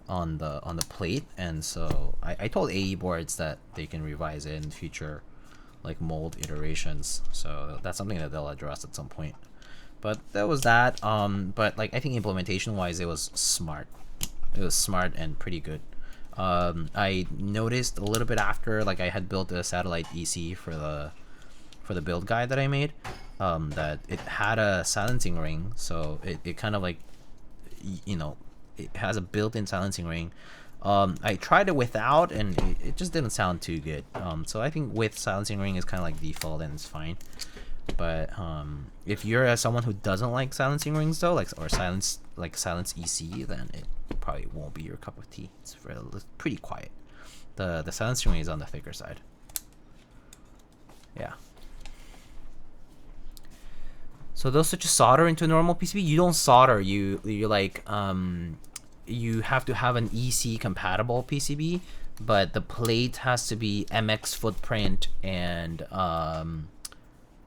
on the plate, and so I told AE boards that they can revise it in future like mold iterations. So that's something that they'll address at some point. But that was that. But like I think implementation wise, it was smart. It was smart and pretty good. I noticed a little bit after, like I had built a satellite EC for the build guide that I made, that it had a silencing ring. So it kind of like, you know, it has a built-in silencing ring. I tried it without, and it just didn't sound too good. So I think with silencing ring is kind of like default, and it's fine. But if you're someone who doesn't like silencing rings though, or silence EC, then it probably won't be your cup of tea. It's pretty quiet. The silencing ring is on the thicker side. Yeah. So those switches solder into a normal PCB. You don't solder. You like you have to have an EC compatible PCB, but the plate has to be MX footprint, and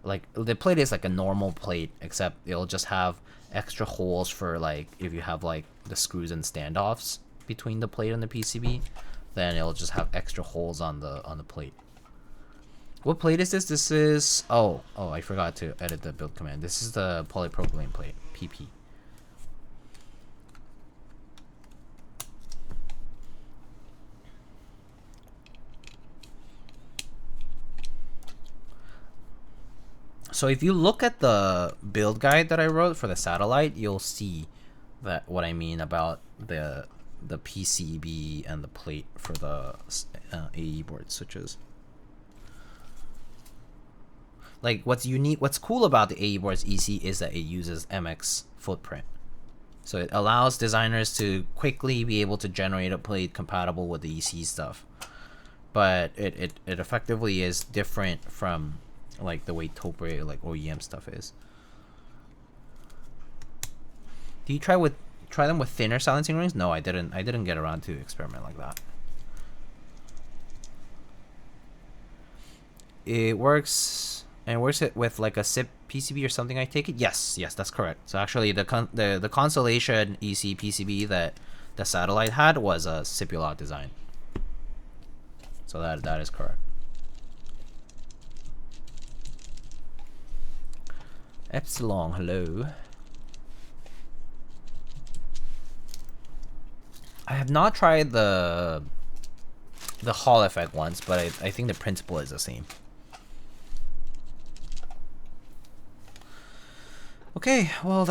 like the plate is like a normal plate, except it'll just have extra holes for like if you have like the screws and standoffs between the plate and the PCB, then it'll just have extra holes on the plate. What plate is this? This is oh I forgot to edit the build command. This is the polypropylene plate, PP. So if you look at the build guide that I wrote for the satellite, you'll see that what I mean about the PCB and the plate for the AE board switches. Like what's cool about the AE board's EC is that it uses MX footprint. So it allows designers to quickly be able to generate a plate compatible with the EC stuff. But it effectively is different from like the way Topre like OEM stuff is. Do you try them with thinner silencing rings? No, I didn't get around to experiment like that. It works. And works it with like a SIP PCB or something, I take it? Yes, that's correct. So actually the Constellation EC PCB that the satellite had was a Sipulot design. So that is correct. Epsilon, hello. I have not tried the Hall effect ones, but I think the principle is the same. Okay, well,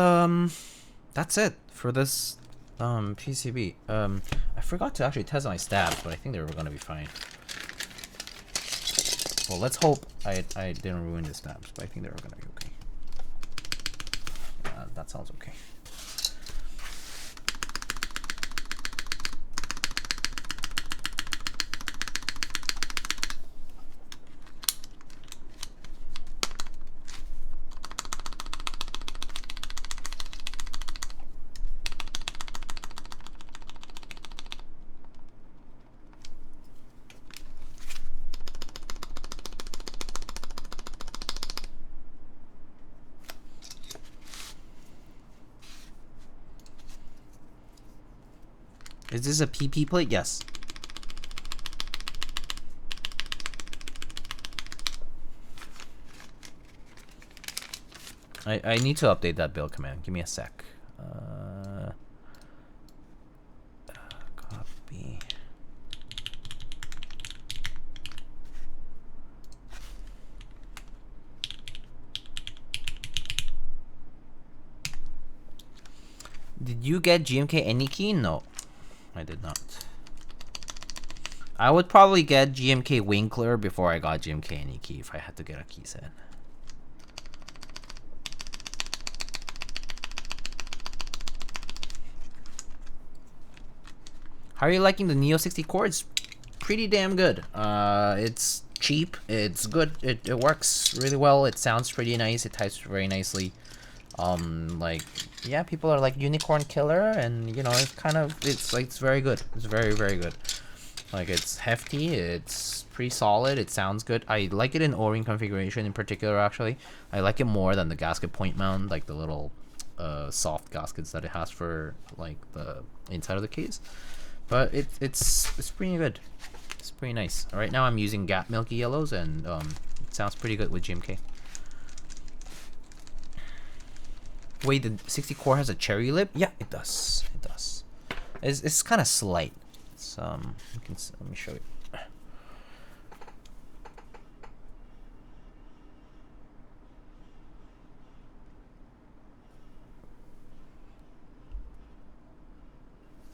that's it for this PCB. I forgot to actually test my stabs, but I think they were gonna be fine. Well, let's hope I didn't ruin the stabs, but I think they were gonna be okay. That sounds okay. Is this a PP plate? Yes. I need to update that build command. Give me a sec. Copy. Did you get GMK any key? No. I did not. I would probably get GMK Winkler before I got GMK any key if I had to get a key set. How are you liking the Neo 60 core? It's pretty damn good. It's cheap. It's good. It works really well. It sounds pretty nice. It types very nicely. Like, yeah, people are like unicorn killer, and you know, it's kind of, it's like, it's very good. It's very, very good. Like, it's hefty. It's pretty solid. It sounds good. I like it in O-ring configuration in particular. Actually, I like it more than the gasket point mount, like the little soft gaskets that it has for like the inside of the case. But it's pretty good. It's pretty nice. Right now I'm using Gap Milky Yellows, and it sounds pretty good with GMK. Wait, the 60 core has a cherry lip? Yeah, it does. It does. It's kind of slight. It's let me show you.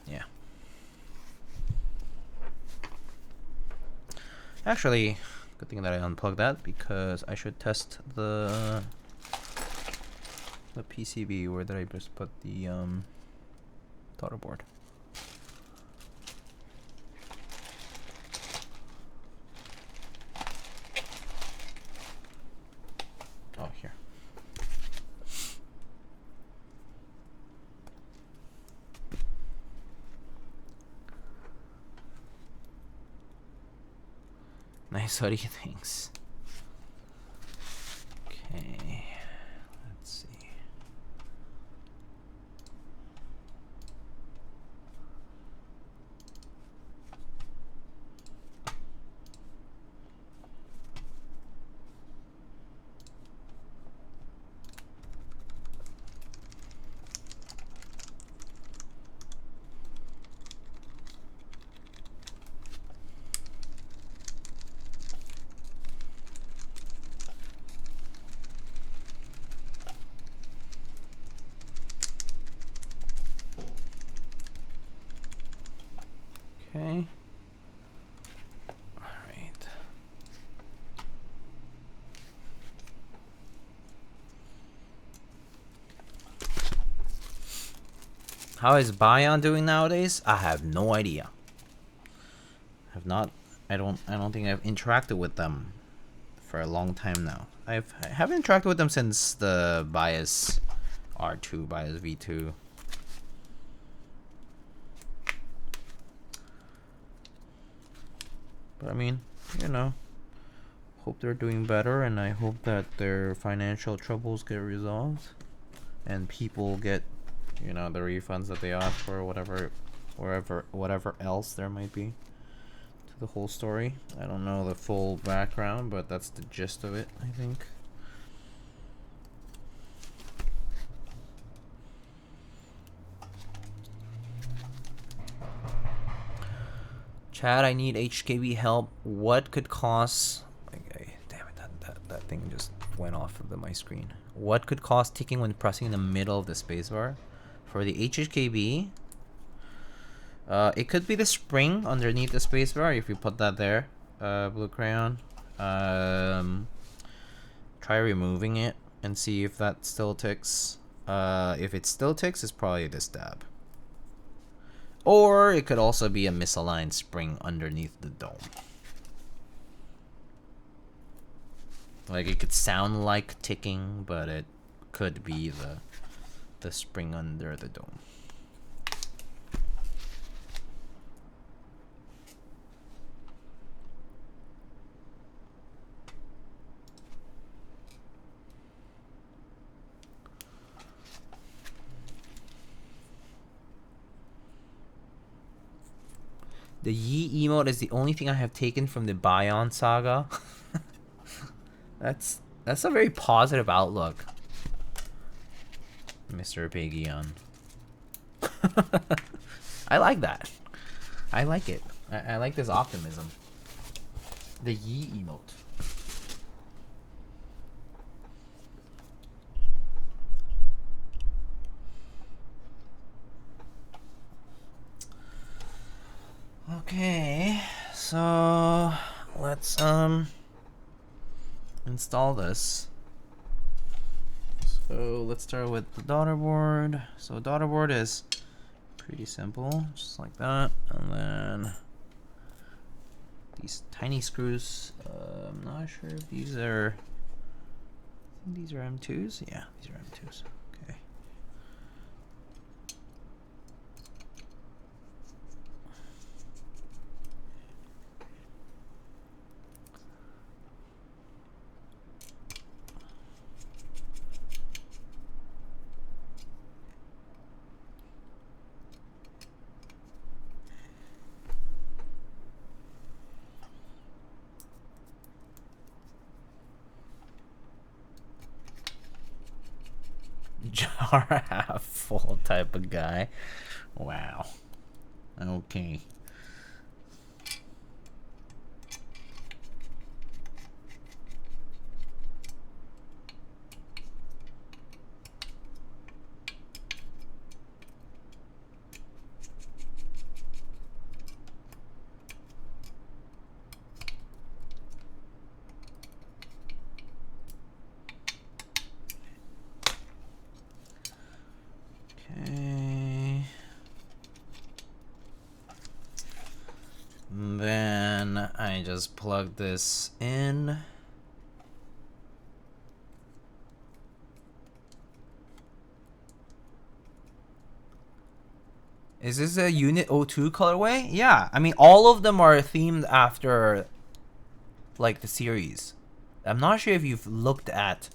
Yeah. Actually, good thing that I unplugged that, because I should test the PCB. Where did I just put the daughter board? Oh, here. Nice hoodie, thanks. Okay, let's see. Okay. All right. How is Baion doing nowadays? I have no idea. Have not. I don't think I've interacted with them for a long time now. I haven't interacted with them since the Bias R2, Bias V2. But I mean, you know, hope they're doing better, and I hope that their financial troubles get resolved, and people get, you know, the refunds that they ask for, whatever else there might be to the whole story. I don't know the full background, but that's the gist of it, I think. Chad, I need HKB help. What could cause... Okay, damn it, that thing just went off of my screen. What could cause ticking when pressing in the middle of the spacebar? For the HKB, it could be the spring underneath the spacebar. If you put that there, blue crayon, try removing it and see if that still ticks. If it still ticks, it's probably this dab. Or it could also be a misaligned spring underneath the dome. Like, it could sound like ticking, but it could be the spring under the dome. The Yi emote is the only thing I have taken from the Baion saga. That's a very positive outlook, Mr. Pagion. I like that. I like it. I like this optimism. The Yi emote. Okay, so let's install this. So let's start with the daughter board. So daughter board is Pretty simple, just like that. And then these tiny screws. I'm not sure if these are. I think these are M2s. Yeah, these are M2s. Okay. Jar half full type of guy. Wow. Okay. Then I just plug this in. Is this a Unit 02 colorway? Yeah, I mean all of them are themed after like the series. I'm not sure if you've looked at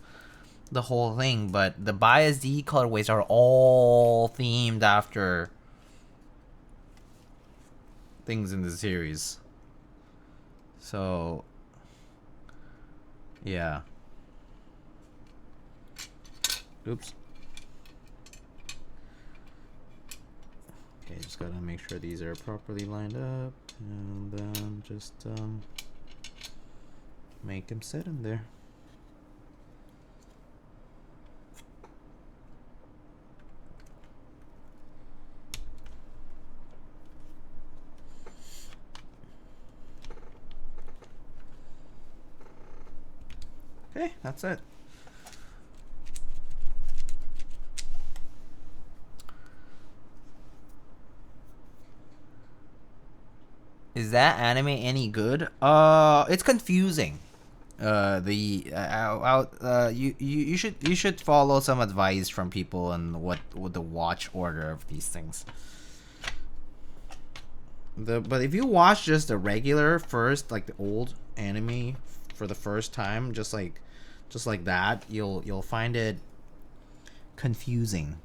the whole thing, but the Bias D colorways are all themed after things in the series. So yeah. Oops. Okay, just gotta make sure these are properly lined up, and then just make them sit in there. Okay, that's it. Is that anime any good? It's confusing. You should follow some advice from people on what the watch order of these things. But if you watch just the regular first, like the old anime for the first time, just like that, you'll find it confusing.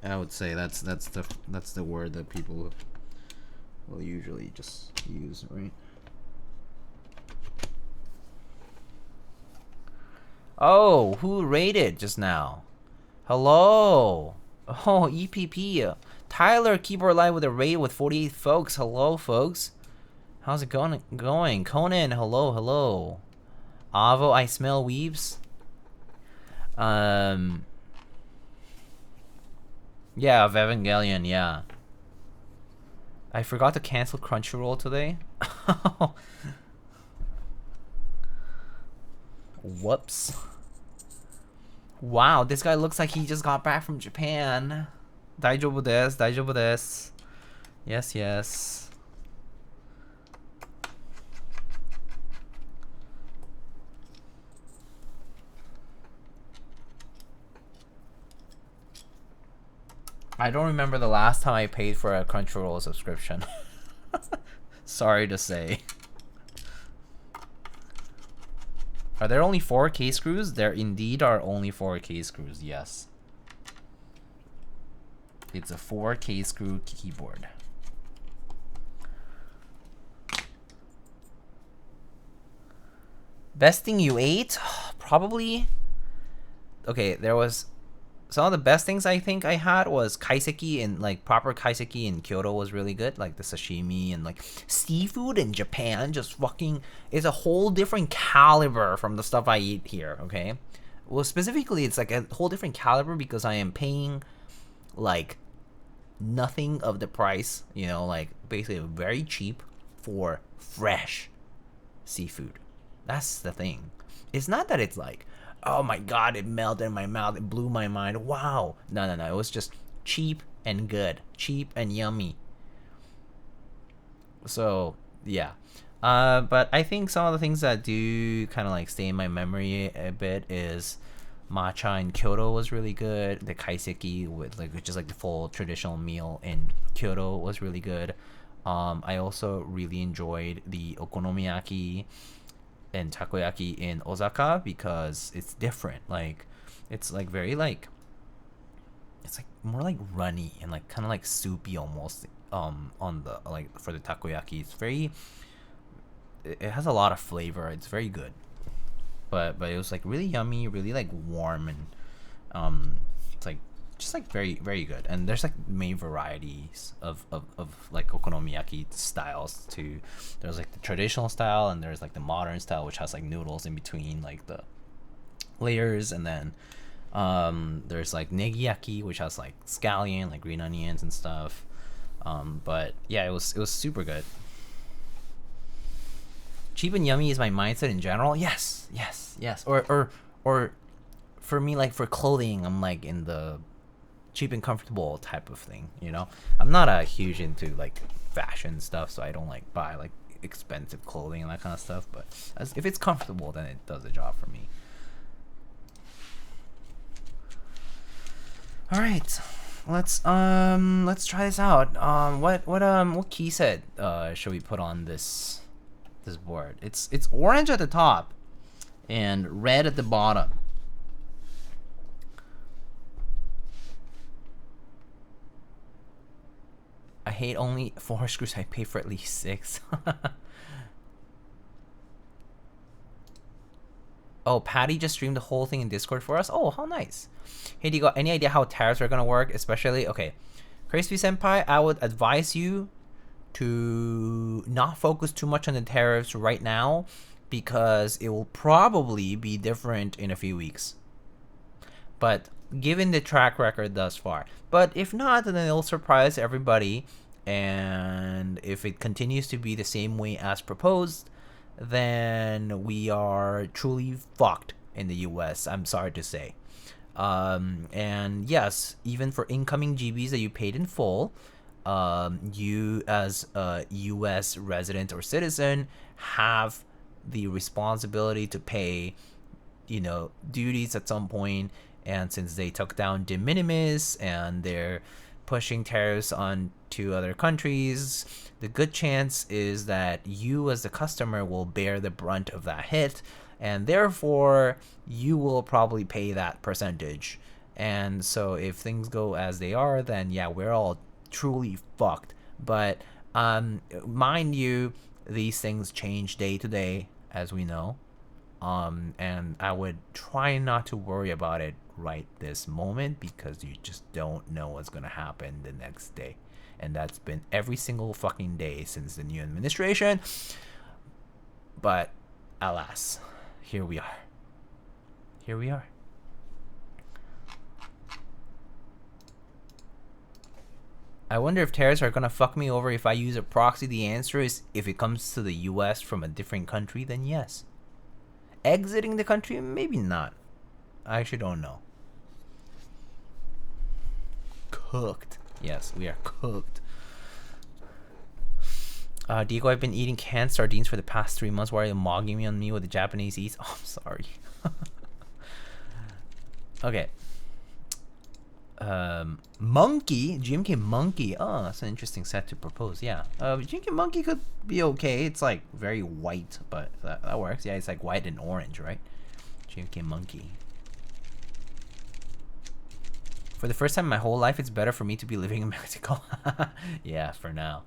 I would say that's the word that people will usually just use, right? Oh, who raided just now? Hello. Oh, EPP. Tyler Keyboard Live with a raid with 48 folks. Hello, folks. How's it going? Conan, hello. Avo, I smell weebs. Yeah, of Evangelion, yeah. I forgot to cancel Crunchyroll today. Whoops. Wow, this guy looks like he just got back from Japan. Daijoubu desu. Yes. I don't remember the last time I paid for a Crunchyroll subscription. Sorry to say. Are there only 4 K screws? There indeed are only 4 K screws, yes. It's a 4 K screw keyboard. Best thing you ate? Probably. Okay, there was some of the best things I think I had was kaiseki, and like proper kaiseki in Kyoto was really good, like the sashimi, and like seafood in Japan just fucking is a whole different caliber from the stuff I eat here. Okay, well specifically it's like a whole different caliber because I am paying like nothing of the price, you know, like basically very cheap for fresh seafood. That's the thing. It's not that it's like, oh my god, it melted in my mouth. It blew my mind. Wow. No, it was just cheap and good. Cheap and yummy. So, yeah. But I think some of the things that do kind of like stay in my memory a bit is matcha in Kyoto was really good. The kaiseki with like which is like the full traditional meal in Kyoto was really good. I also really enjoyed the okonomiyaki and takoyaki in Osaka because it's different. Like it's like very like it's like more like runny and like kind of like soupy almost. On the like for the takoyaki, it's very. It has a lot of flavor. It's very good, but it was like really yummy, really like warm and it's like just like very very good. And there's like many varieties of like okonomiyaki styles too. There's like the traditional style and there's like the modern style which has like noodles in between like the layers, and then there's like negiyaki which has like scallion, like green onions and stuff. But yeah, it was super good. Cheap and yummy is my mindset in general. Yes. Or for me, like for clothing, I'm like in the cheap and comfortable type of thing. You know, I'm not a huge into like fashion stuff, so I don't like buy like expensive clothing and that kind of stuff. But if it's comfortable, then it does the job for me. All right. Let's try this out. What key set should we put on this board? It's orange at the top and red at the bottom. I hate only 4 screws. I pay for at least 6. Oh, Patty just streamed the whole thing in Discord for us. Oh, how nice. Hey, do you got any idea how tariffs are gonna work? Especially, okay, Crispy Senpai, I would advise you to not focus too much on the tariffs right now because it will probably be different in a few weeks. But given the track record thus far, but if not, then it'll surprise everybody. And if it continues to be the same way as proposed, then we are truly fucked in the US, I'm sorry to say. And yes, even for incoming GBs that you paid in full, you as a US resident or citizen have the responsibility to pay, you know, duties at some point. And since they took down de minimis and they're pushing tariffs on to other countries, the good chance is that you as the customer will bear the brunt of that hit, and therefore you will probably pay that percentage. And so if things go as they are, then yeah, we're all truly fucked. But mind you, these things change day to day, as we know. And I would try not to worry about it right this moment because you just don't know what's gonna happen the next day. And that's been every single fucking day since the new administration. But alas, here we are. Here we are. I wonder if tariffs are gonna fuck me over if I use a proxy. The answer is if it comes to the US from a different country, then yes. Exiting the country, maybe not. I actually don't know. Cooked. Yes, we are cooked. Diego, I've been eating canned sardines for the past 3 months. Why are you mogging me on me with the Japanese eats? Oh, I'm sorry. Okay. Monkey, GMK Monkey. Oh, that's an interesting set to propose. Yeah. GMK Monkey could be okay. It's like very white, but that works. Yeah, it's like white and orange, right? GMK Monkey. For the first time in my whole life, it's better for me to be living in Mexico. Yeah, for now.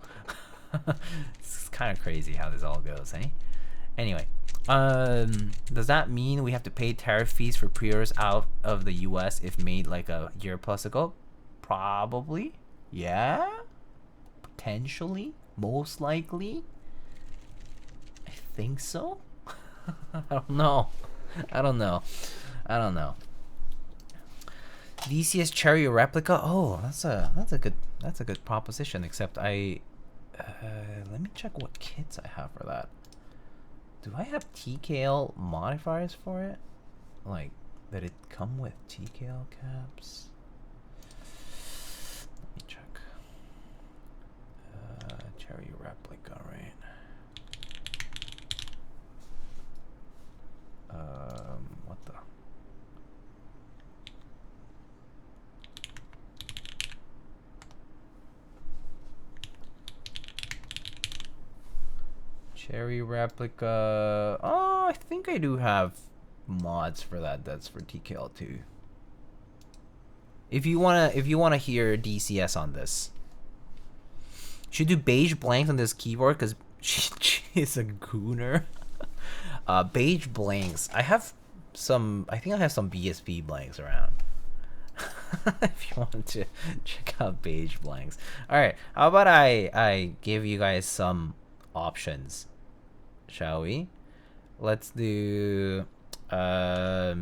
It's kind of crazy how this all goes, eh? Anyway, does that mean we have to pay tariff fees for pre-orders out of the US if made like a year plus ago? Probably. Yeah? Potentially? Most likely? I think so? I don't know. I don't know. DCS Cherry replica. Oh, that's a good proposition. Except let me check what kits I have for that. Do I have TKL modifiers for it? Like Did it come with TKL caps? Let me check. Cherry replica, right? What the? Cherry replica. Oh, I think I do have mods for that. That's for TKL2. If you wanna hear DCS on this, should do beige blanks on this keyboard because she is a gooner. Beige blanks. I have some. I think I have some BSP blanks around. If you want to check out beige blanks. All right. How about I give you guys some options, shall we? Let's do. I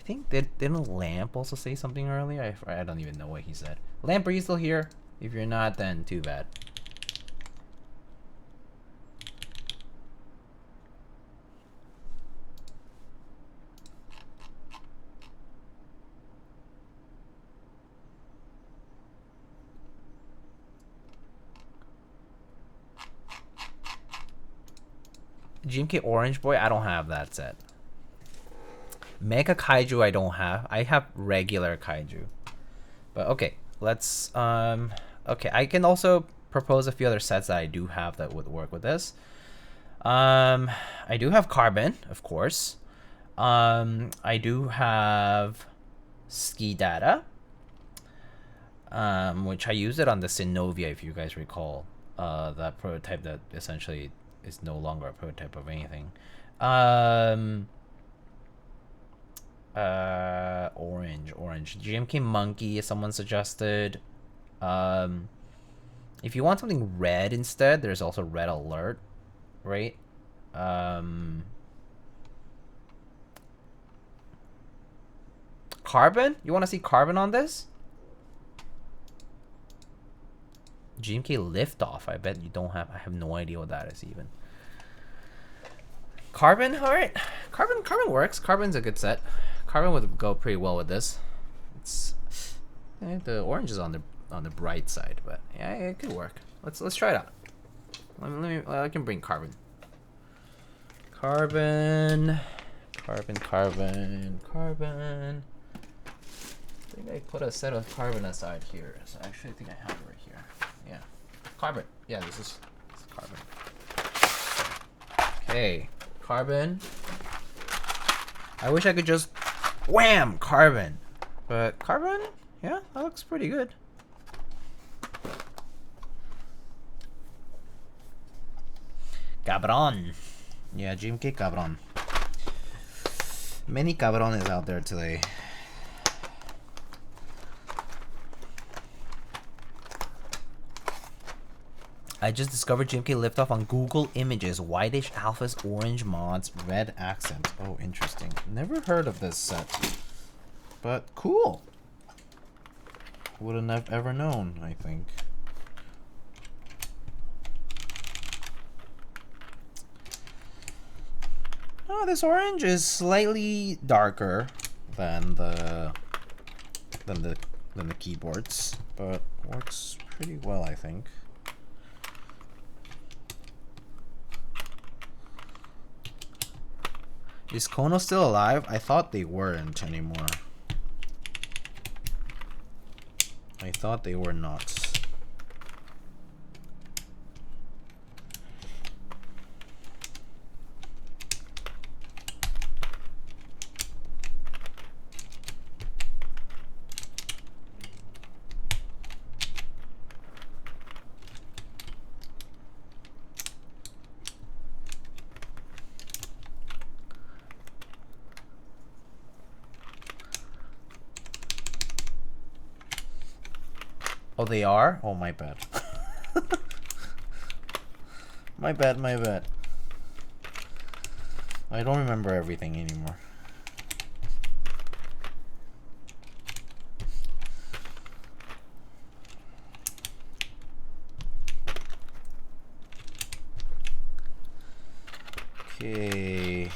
think didn't Lamp also say something earlier? I don't even know what he said. Lamp, are you still here? If you're not, then too bad. GMK Orange Boy, I don't have that set. Mega Kaiju I don't have. I have regular Kaiju. But okay, let's okay, I can also propose a few other sets that I do have that would work with this. I do have Carbon, of course. I do have Ski Data. Which I used it on the Synovia, if you guys recall. That prototype that essentially is no longer a prototype of anything. Orange. GMK Monkey, someone suggested. If you want something red instead, there's also Red Alert, right? Carbon? You want to see Carbon on this? GMK Liftoff. I bet you don't have. I have no idea what that is even. Carbon, all right. Carbon works. Carbon's a good set. Carbon would go pretty well with this. It's the orange is on the bright side, but yeah, it could work. Let's try it out. I can bring Carbon. Carbon. I think I put a set of Carbon aside here. So actually, I think I have it right here. Yeah, Carbon. Yeah, this is Carbon. Okay, Carbon. I wish I could just wham Carbon, but Carbon, yeah, that looks pretty good. Cabron. Yeah, GMK Cabron. Many Cabrones out there today. I just discovered GMK Liftoff on Google Images. Whitish alphas, orange mods, red accents. Oh, interesting. Never heard of this set. But cool. Wouldn't have ever known, I think. Oh, this orange is slightly darker than the keyboards, but works pretty well, I think. Is Kono still alive? I thought they weren't anymore. I thought they were not. Oh, they are? Oh, my bad. My bad. I don't remember everything anymore. Okay.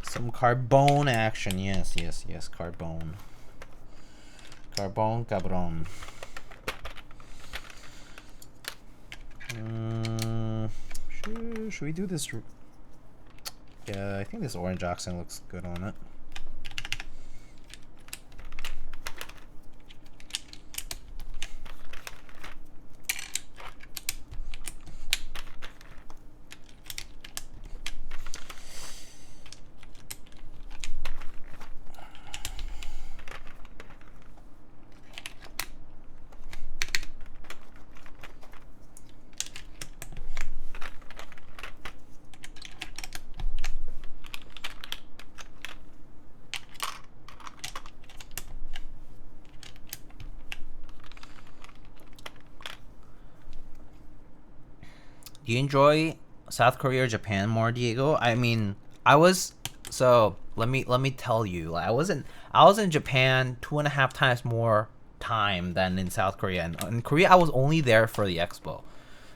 Some carbon action. Yes, yes, yes. Carbon. Carbon cabron. Should we do this? Yeah, I think this orange accent looks good on it. Do you enjoy South Korea or Japan more, Diego? I mean, I was so let me tell you, like, I was in Japan 2.5 times more time than in South Korea. And in Korea, I was only there for the expo,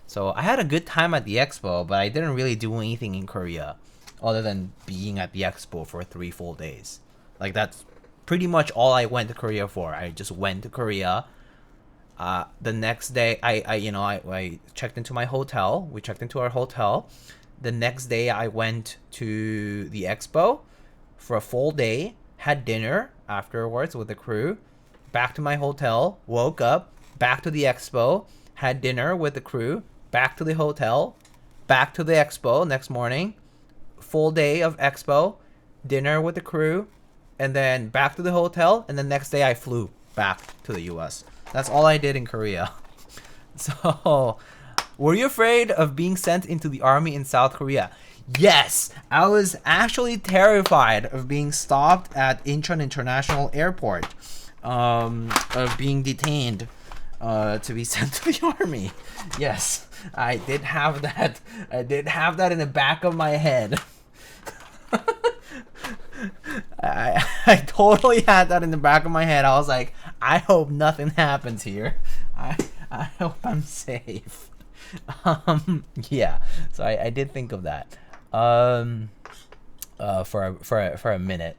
so I had a good time at the expo, but I didn't really do anything in Korea other than being at the expo for 3 full days. Like, that's pretty much all I went to Korea for. I just went to Korea. The next day, I checked into my hotel. We checked into our hotel. The next day, I went to the expo for a full day, had dinner afterwards with the crew, back to my hotel, woke up, back to the expo, had dinner with the crew, back to the hotel, back to the expo next morning, full day of expo, dinner with the crew, and then back to the hotel, and the next day I flew back to the US. That's all I did in Korea. So, were you afraid of being sent into the army in South Korea? Yes, I was actually terrified of being stopped at Incheon International Airport, of being detained, to be sent to the army. Yes, I did have that. I did have that in the back of my head. I totally had that in the back of my head. I was like, I hope nothing happens here. I hope I'm safe. Yeah. So I did think of that. For a minute.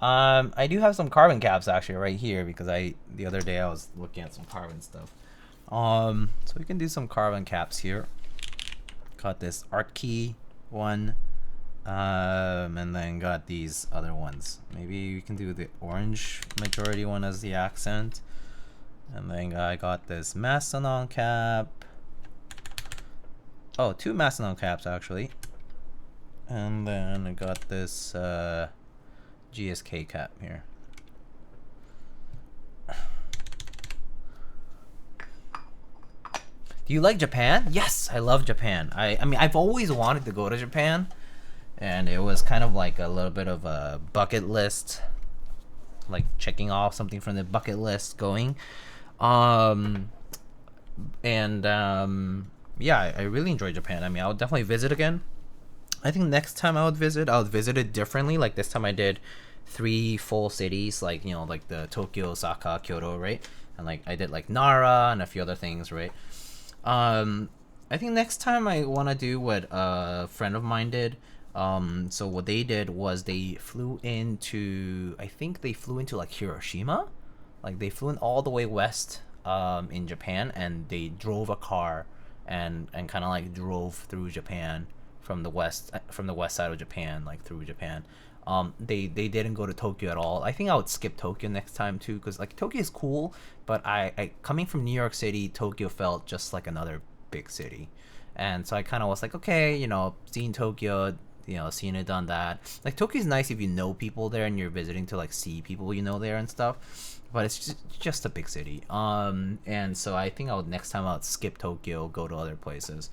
I do have some carbon caps actually right here, because the other day I was looking at some carbon stuff. So we can do some carbon caps here. Got this Art Key one. And then got these other ones. Maybe we can do the orange majority one as the accent. And then I got this Mastodon cap. Oh, 2 Mastodon caps actually. And then I got this GSK cap here. Do you like Japan? Yes, I love Japan. I mean, I've always wanted to go to Japan. And it was kind of like a little bit of a bucket list, like checking off something from the bucket list going. Yeah, I really enjoy Japan. I mean, I would definitely visit again. I think next time I would visit it differently. Like this time I did 3 full cities, like, you know, like the Tokyo, Osaka, Kyoto, right? And like I did like Nara and a few other things, right? I think next time I want to do what a friend of mine did. So what they did was they flew into, I think they flew into like Hiroshima. Like they flew in all the way west in Japan, and they drove a car and kind of like drove through Japan from the west side of Japan, like through Japan. They didn't go to Tokyo at all. I think I would skip Tokyo next time too, because like Tokyo is cool, but I coming from New York City, Tokyo felt just like another big city. And so I kind of was like, okay, you know, seeing Tokyo, you know, seen it, done that. Like Tokyo's nice if you know people there and you're visiting to like see people you know there and stuff, but it's just a big city. And so I think next time I'll skip Tokyo, go to other places.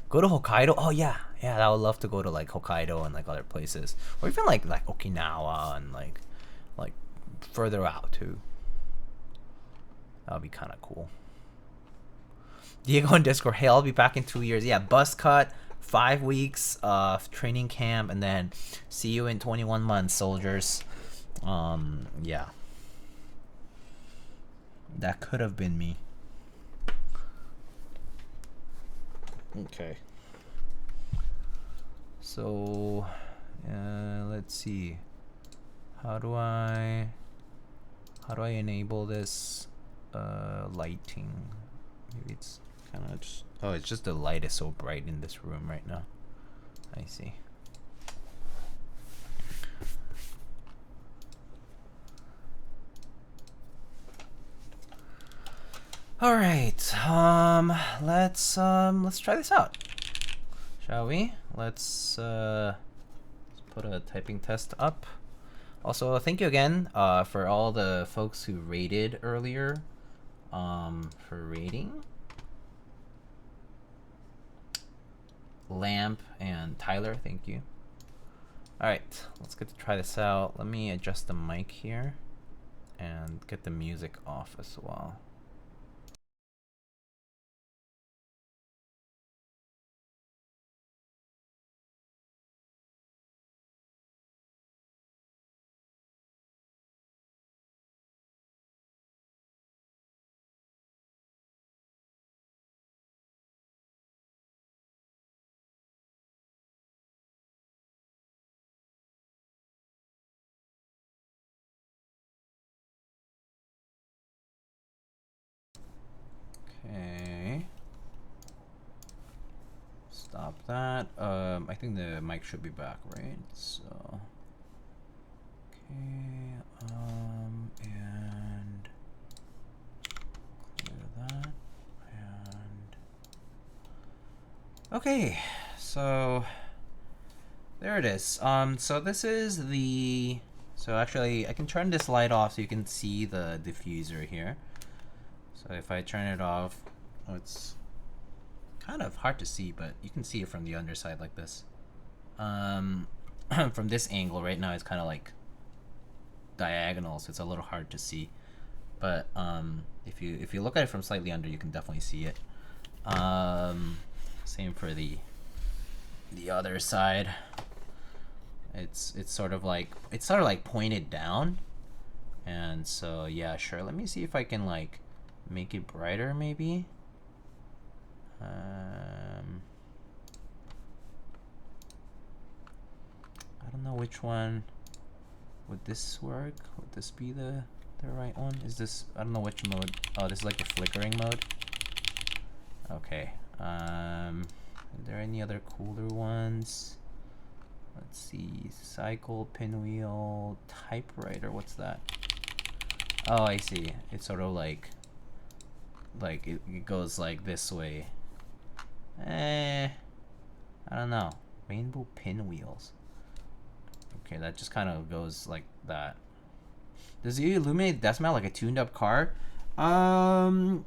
Go to Hokkaido. Oh yeah, I would love to go to like Hokkaido and like other places, or even like Okinawa and like further out too. That would be kind of cool. Diego on Discord, hey, I'll be back in 2 years. Yeah, bus cut, 5 weeks of training camp, and then see you in 21 months, soldiers. Yeah. That could have been me. Okay. So, let's see. How do I enable this lighting? Maybe it's kind of just, oh, it's just the light is so bright in this room right now. I see. All right. Let's try this out, shall we? Let's put a typing test up. Also, thank you again for all the folks who rated earlier. For rating. Lamp and Tyler, thank you. All right, let's get to try this out. Let me adjust the mic here and get the music off as well. Okay. Stop that. I think the mic should be back, right? So, okay. And clear that. And okay. So there it is. So this is the. So actually, I can turn this light off so you can see the diffuser here. So if I turn it off, oh, it's kind of hard to see, but you can see it from the underside like this. From this angle right now, it's kind of like diagonal, so it's a little hard to see. But if you look at it from slightly under, you can definitely see it. Same for the other side. It's sort of like pointed down, and so yeah, sure. Let me see if I can like make it brighter, maybe. I don't know which one. Would this work? Would this be the right one? Is this, I don't know which mode. Oh, this is like the flickering mode. Okay. Are there any other cooler ones? Let's see. Cycle, pinwheel, typewriter. What's that? Oh, I see. It's sort of like it goes like this way. I don't know. Rainbow pinwheels. Okay, that just kind of goes like that. Does it illuminate decibel like a tuned-up car? Not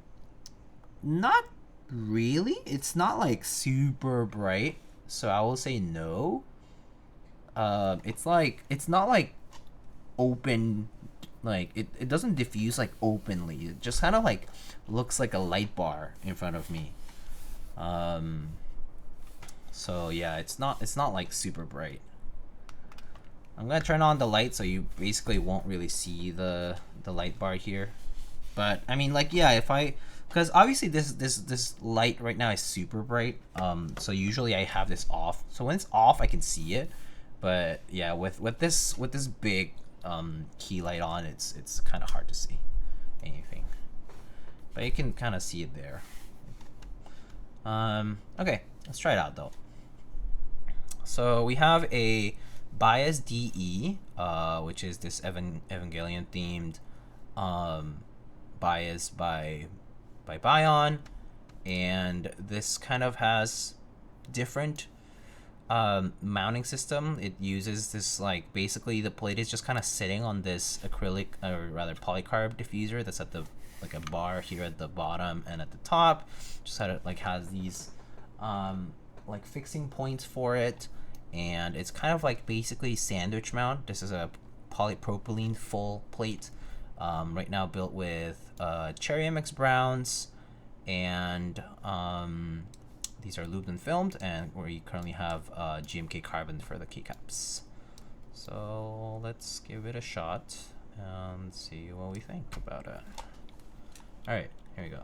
really. It's not like super bright, so I will say no. It's not like open, like it doesn't diffuse like openly. It just kind of like looks like a light bar in front of me. So yeah, it's not like super bright. I'm gonna turn on the light so you basically won't really see the light bar here. But I mean, like, yeah, because obviously this light right now is super bright. So usually I have this off. So when it's off, I can see it. But yeah, with this big key light on, it's kind of hard to see anything. But you can kind of see it there. Okay, let's try it out though. So we have a Bias DE, which is this Evangelion themed bias by Baion, and this kind of has different mounting system. It uses this, like, basically the plate is just kind of sitting on this acrylic, or rather polycarb diffuser that's at the, like, a bar here at the bottom and at the top. Just had it, like, has these like fixing points for it. And it's kind of like basically sandwich mount. This is a polypropylene full plate, right now built with Cherry MX Browns, and these are lubed and filmed, and we currently have GMK Carbon for the keycaps. So let's give it a shot and see what we think about it. All right, here we go.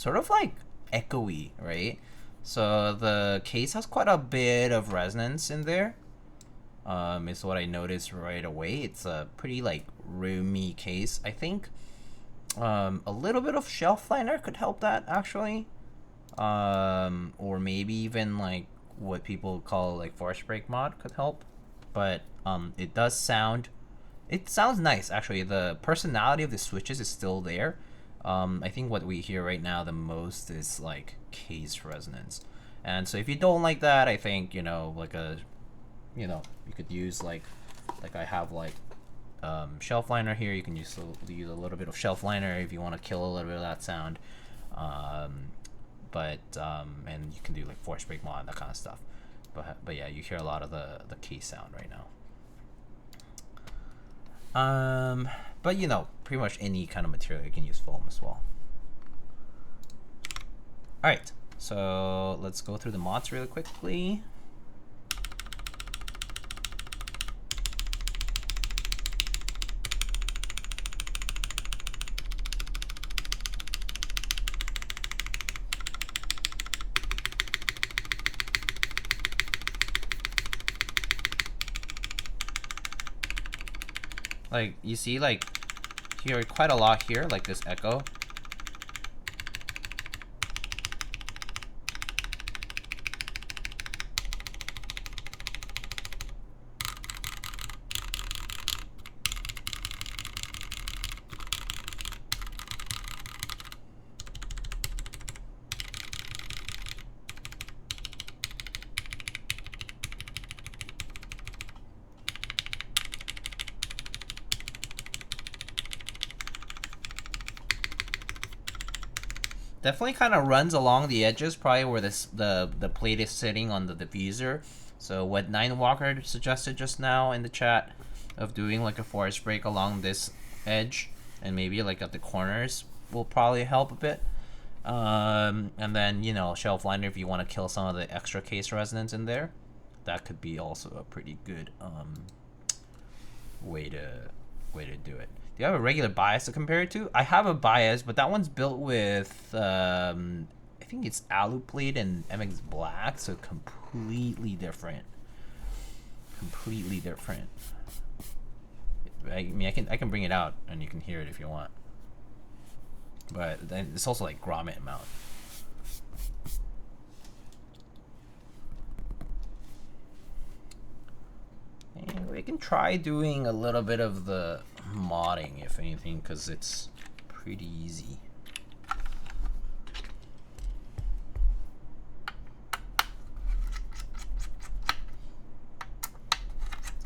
sort of like echoey, right? So the case has quite a bit of resonance in there. Is what I noticed right away. It's a pretty like roomy case. I think a little bit of shelf liner could help that actually, or maybe even like what people call like force brake mod could help. But it does sound, it sounds nice actually. The personality of the switches is still there. I think what we hear right now the most is like case resonance, and so if you don't like that, I think like a you could use like I have like shelf liner here. You can use a little bit of shelf liner if you want to kill a little bit of that sound, and you can do like force brake mod, that kind of stuff. But yeah, you hear a lot of the case sound right now. But pretty much any kind of material you can use foam as well. All right, so let's go through the mods really quickly. Like you see, like here quite a lot here, like this echo. Definitely kind of runs along the edges, probably where the plate is sitting on the diffuser. So what Nine Walker suggested just now in the chat of doing like a force brake along this edge and maybe like at the corners will probably help a bit. And then shelf liner if you want to kill some of the extra case resonance in there. That could be also a pretty good way to do it. Do you have a regular bias to compare it to? I have a bias, but that one's built with I think it's alu plate and MX black, so completely different. Completely different. I mean, I can bring it out and you can hear it if you want. But then it's also like grommet mount. And we can try doing a little bit of the modding, if anything, because it's pretty easy.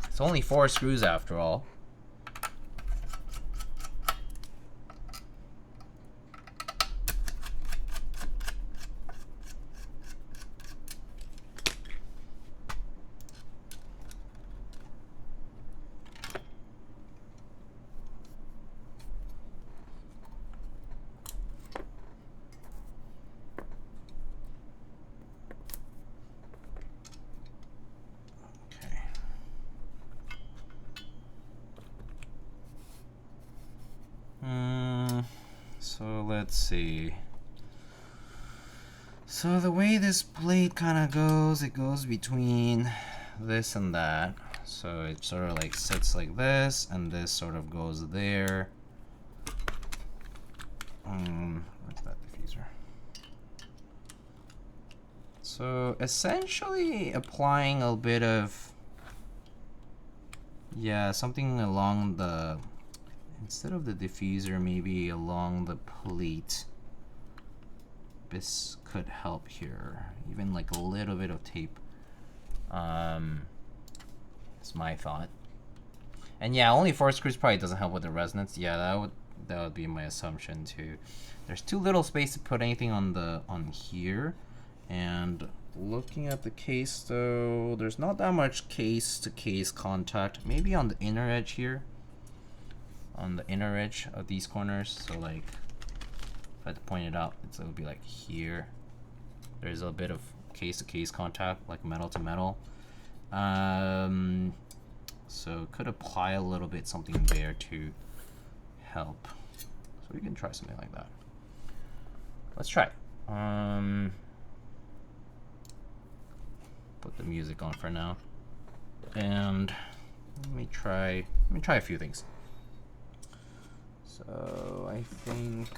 It's only 4 screws after all. So let's see. So the way this plate kind of goes, it goes between this and that. So it sort of like sits like this, and this sort of goes there. Where's that diffuser? So essentially applying a bit of, yeah, something along the, instead of the diffuser, maybe along the plate. This could help here. Even like a little bit of tape. It's my thought. And yeah, only 4 screws probably doesn't help with the resonance. Yeah, that would be my assumption too. There's too little space to put anything on here. And looking at the case though, there's not that much case to case contact. Maybe on the inner edge here. On the inner edge of these corners. So like, if I had to point it out, it would be like here. There's a bit of case to case contact, like metal to metal. So could apply a little bit something there to help. So we can try something like that. Let's try. Put the music on for now, and let me try a few things. So I think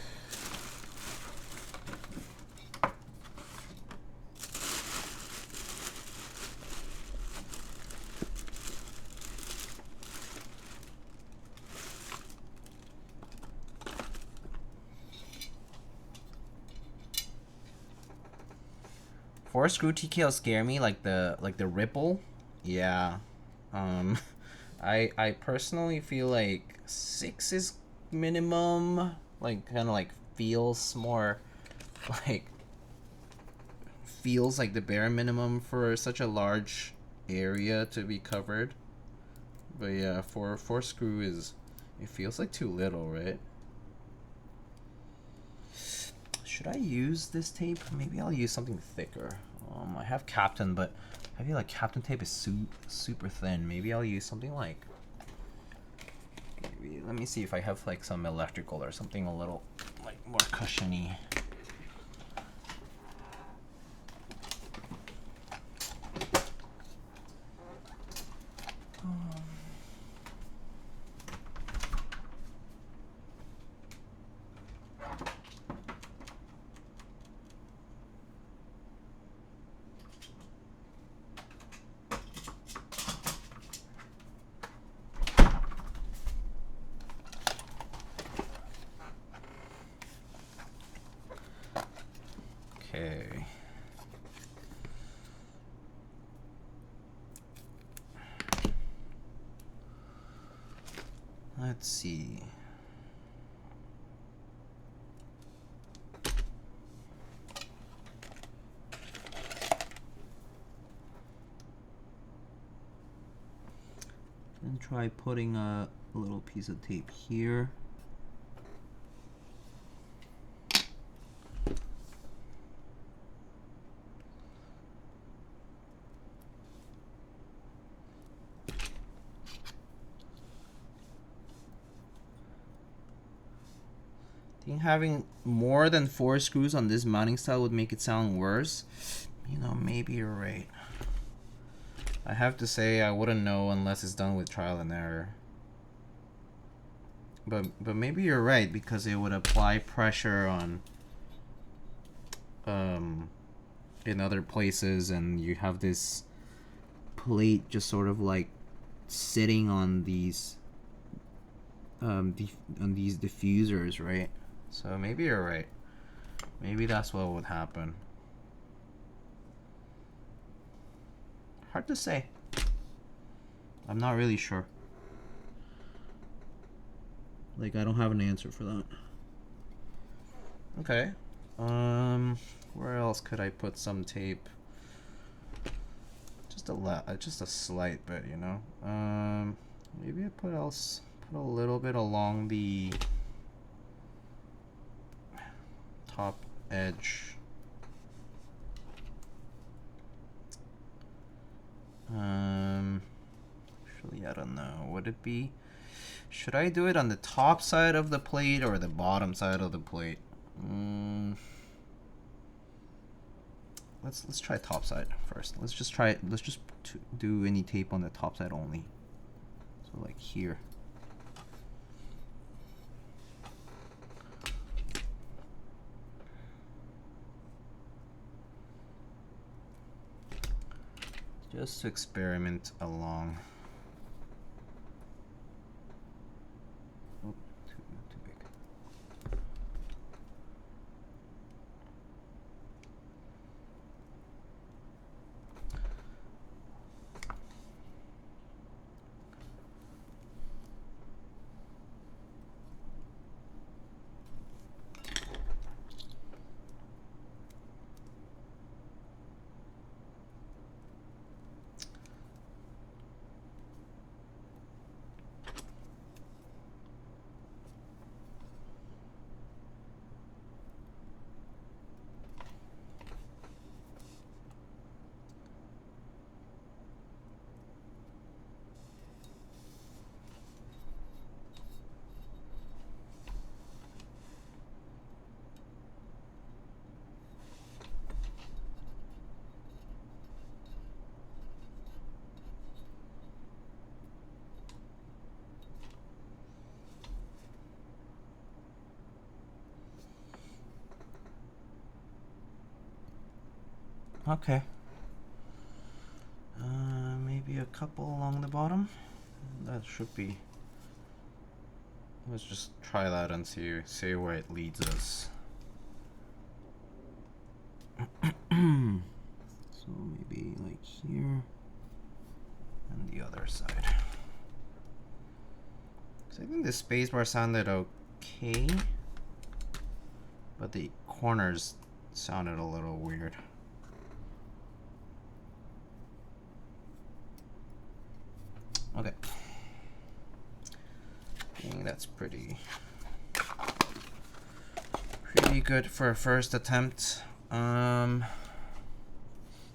four screw TKL scare me, like the ripple. Yeah. I personally feel like 6 is minimum. Like kind of like feels more like feels like the bare minimum for such a large area to be covered. But yeah, four screw is, it feels like too little, right? Should I use this tape? Maybe I'll use something thicker. I have Captain, but I feel like Captain tape is super thin. Maybe I'll use something like, maybe, let me see if I have like some electrical or something a little like more cushiony. Okay. Let's see. And try putting a little piece of tape here. I think having more than 4 screws on this mounting style would make it sound worse. You know, maybe you're right. I have to say I wouldn't know unless it's done with trial and error. But maybe you're right, because it would apply pressure on in other places, and you have this plate just sort of like sitting on these on these diffusers, right? So maybe you're right. Maybe that's what would happen. Hard to say. I'm not really sure. Like, I don't have an answer for that. Okay. Where else could I put some tape? Just a slight bit, you know. Maybe I put a little bit along the top edge. Actually, I don't know. Would it be? Should I do it on the top side of the plate or the bottom side of the plate? Let's try top side first. Let's just do any tape on the top side only. So like here. Just to experiment along. Oh, too big. Okay. Maybe a couple along the bottom. That should be. Let's just try that and see where it leads us. So maybe like here and the other side. So I think the spacebar sounded okay, but the corners sounded a little weird. Okay. I think that's pretty good for a first attempt. Do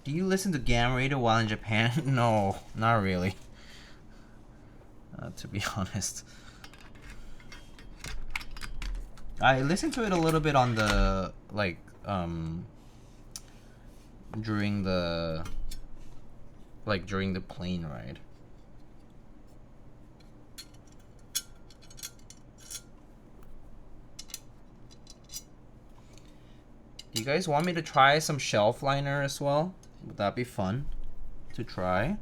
you listen to Gamma Radio while in Japan? No, not really. To be honest. I listened to it a little bit on the, like, during the plane ride. Do you guys want me to try some shelf liner as well? Would that be fun to try?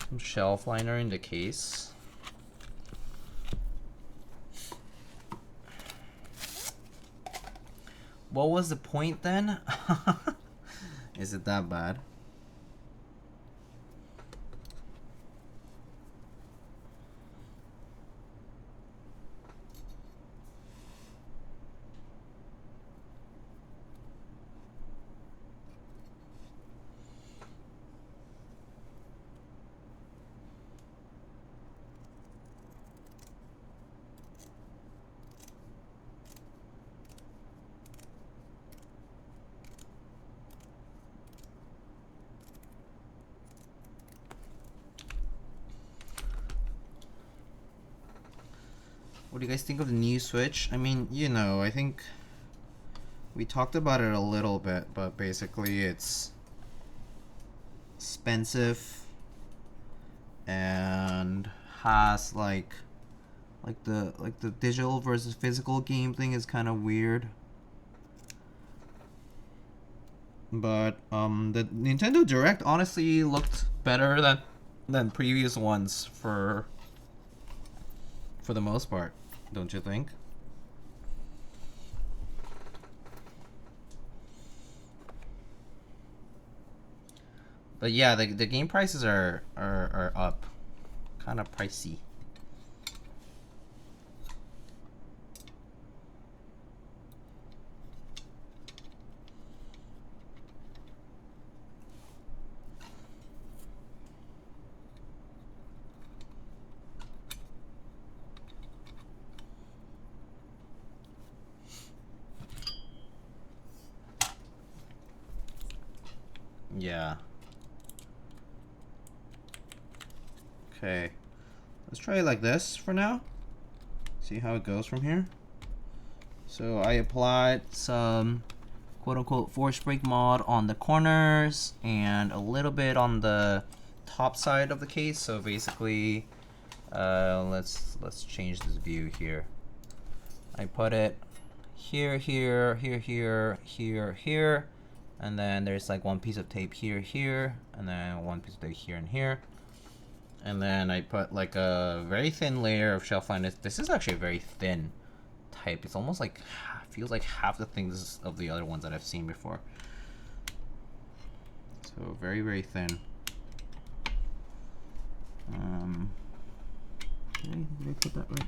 Some shelf liner in the case. What was the point then? Is it that bad? What do you guys think of the new Switch? I mean, you know, I think we talked about it a little bit, but basically it's expensive and has like the digital versus physical game thing is kind of weird. But the Nintendo Direct honestly looked better than previous ones for the most part, don't you think? But yeah, the game prices are up, kind of pricey. Yeah. Okay. Let's try it like this for now. See how it goes from here. So I applied some quote-unquote force brake mod on the corners and a little bit on the top side of the case. So basically, let's change this view here. I put it here, here, here, here, here, here, and then there's like one piece of tape here, here, and then one piece of tape here and here. And then I put like a very thin layer of shelf liner. This is actually a very thin type. It's almost like, feels like half the things of the other ones that I've seen before. So very, very thin. Okay, did I put that right?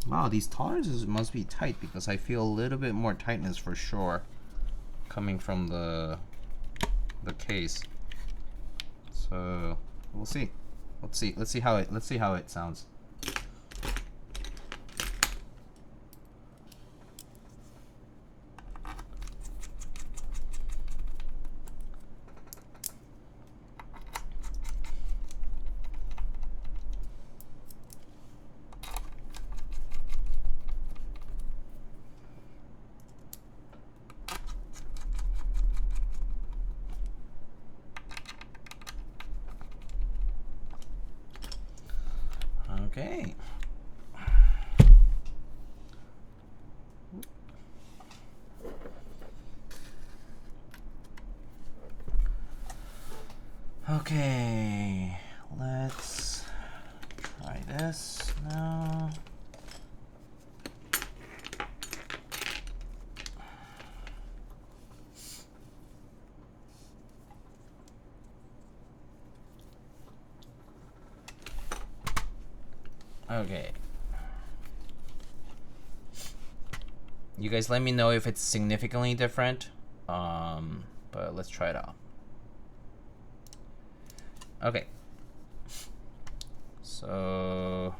Wow, these tolerances must be tight because I feel a little bit more tightness for sure coming from the case. So we'll see. Let's see how it sounds. Okay. Okay, let's try this now. Okay. You guys let me know if it's significantly different. But let's try it out. Okay. So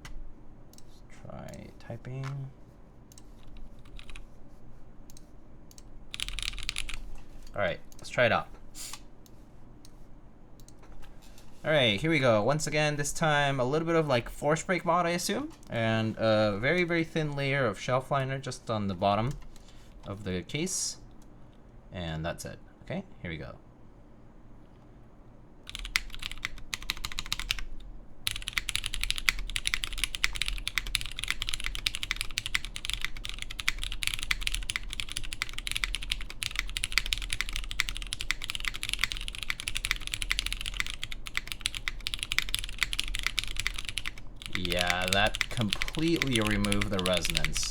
let's try typing. All right, let's try it out. All right, here we go. Once again, this time a little bit of like force brake mod, I assume, and a very, very thin layer of shelf liner just on the bottom of the case. And that's it. Okay, here we go. Yeah, that completely removed the resonance.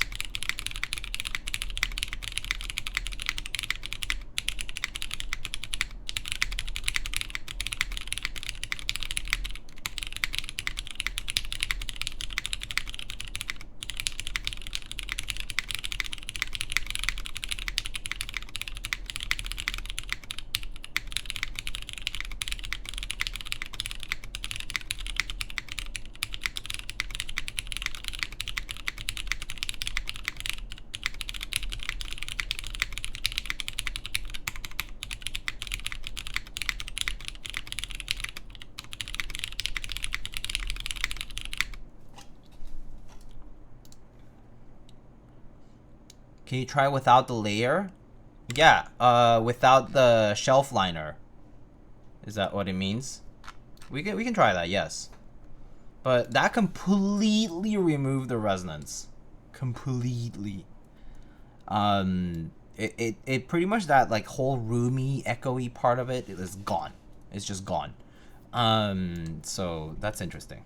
Can you try without the layer? Yeah, without the shelf liner. Is that what it means? We can try that, yes. But that completely removed the resonance. Completely. It pretty much that like whole roomy, echoey part of it is gone. It's just gone. So that's interesting.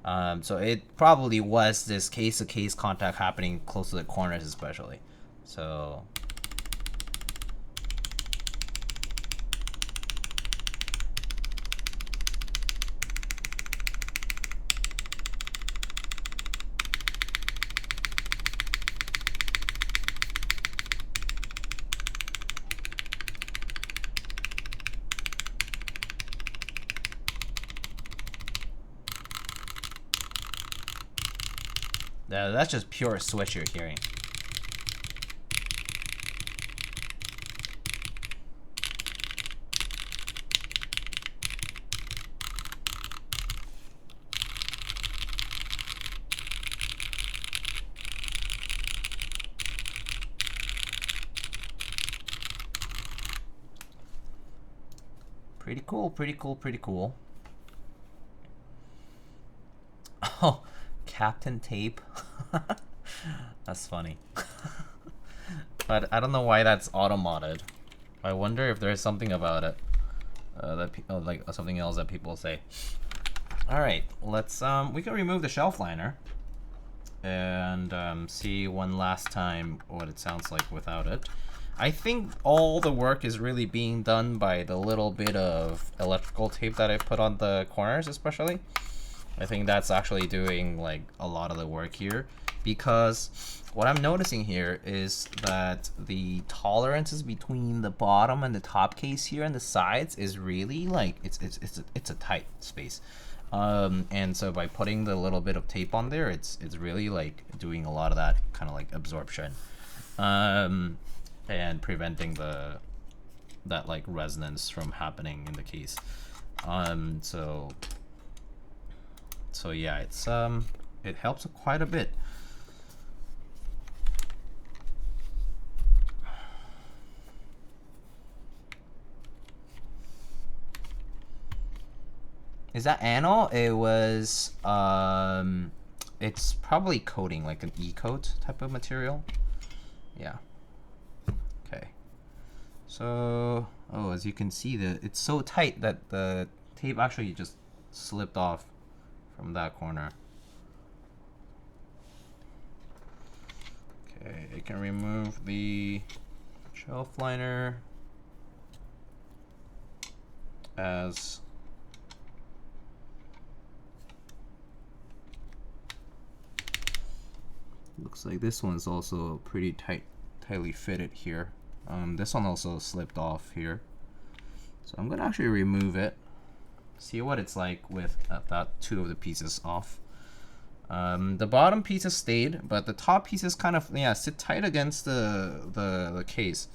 So it probably was this case-to-case contact happening close to the corners especially. So that's just pure switch you're hearing. Pretty cool, pretty cool, pretty cool. Oh, Captain Tape. That's funny. But I don't know why that's auto-modded. I wonder if there's something about it. Like something else that people say. Alright, let's, we can remove the shelf liner. And see one last time what it sounds like without it. I think all the work is really being done by the little bit of electrical tape that I put on the corners especially. I think that's actually doing like a lot of the work here, because what I'm noticing here is that the tolerances between the bottom and the top case here and the sides is really like it's a tight space. And so by putting the little bit of tape on there, it's really like doing a lot of that kind of like absorption. And preventing that like resonance from happening in the case. So yeah, it's it helps quite a bit. Is that anal? It was it's probably coating, like an e-coat type of material. Yeah. Okay. So, oh, as you can see, it's so tight that the tape actually just slipped off from that corner. Okay, I can remove the shelf liner as looks like this one's also pretty tightly fitted here. This one also slipped off here, so I'm gonna actually remove it, see what it's like with that two of the pieces off. The bottom pieces stayed, but the top pieces kind of, yeah, sit tight against the case.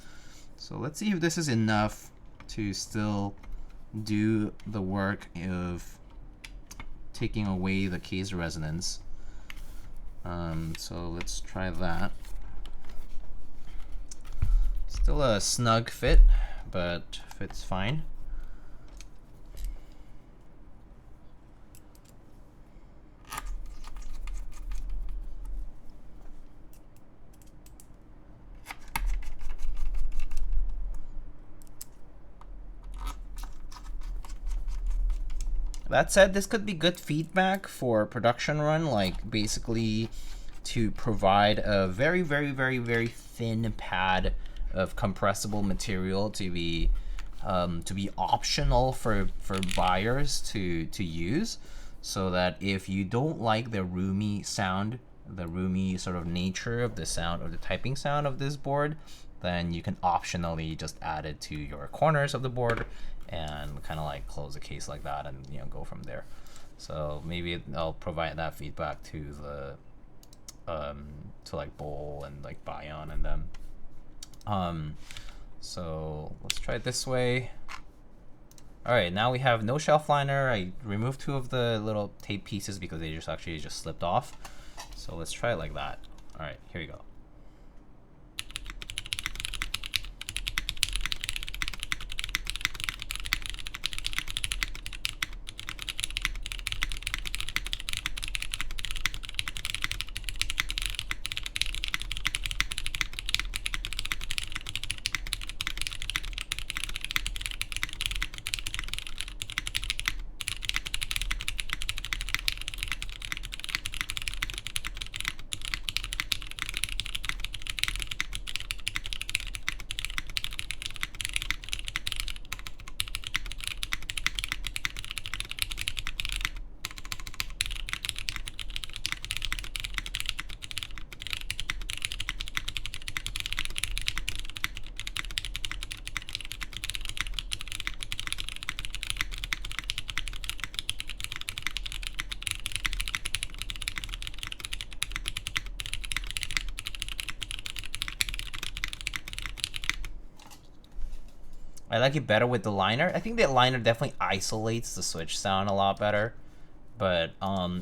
So let's see if this is enough to still do the work of taking away the case resonance. So let's try that. Still a snug fit, but fits fine. That said, this could be good feedback for production run, like basically to provide a very, very, very, very thin pad of compressible material to be optional for buyers to use, so that if you don't like the roomy sound, the roomy sort of nature of the sound or the typing sound of this board, then you can optionally just add it to your corners of the board and kind of like close the case like that, and go from there. So maybe I'll provide that feedback to the to like Bowl and like Baion and them. So let's try it this way. All right, now we have no shelf liner. I removed two of the little tape pieces because they actually just slipped off. So let's try it like that. All right, here we go. I like it better with the liner. I think the liner definitely isolates the switch sound a lot better. But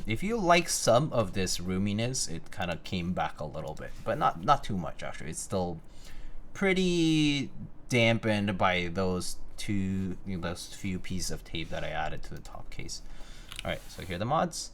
if you like some of this roominess, it kind of came back a little bit, but not too much actually. It's still pretty dampened by those those few pieces of tape that I added to the top case. All right, so here are the mods.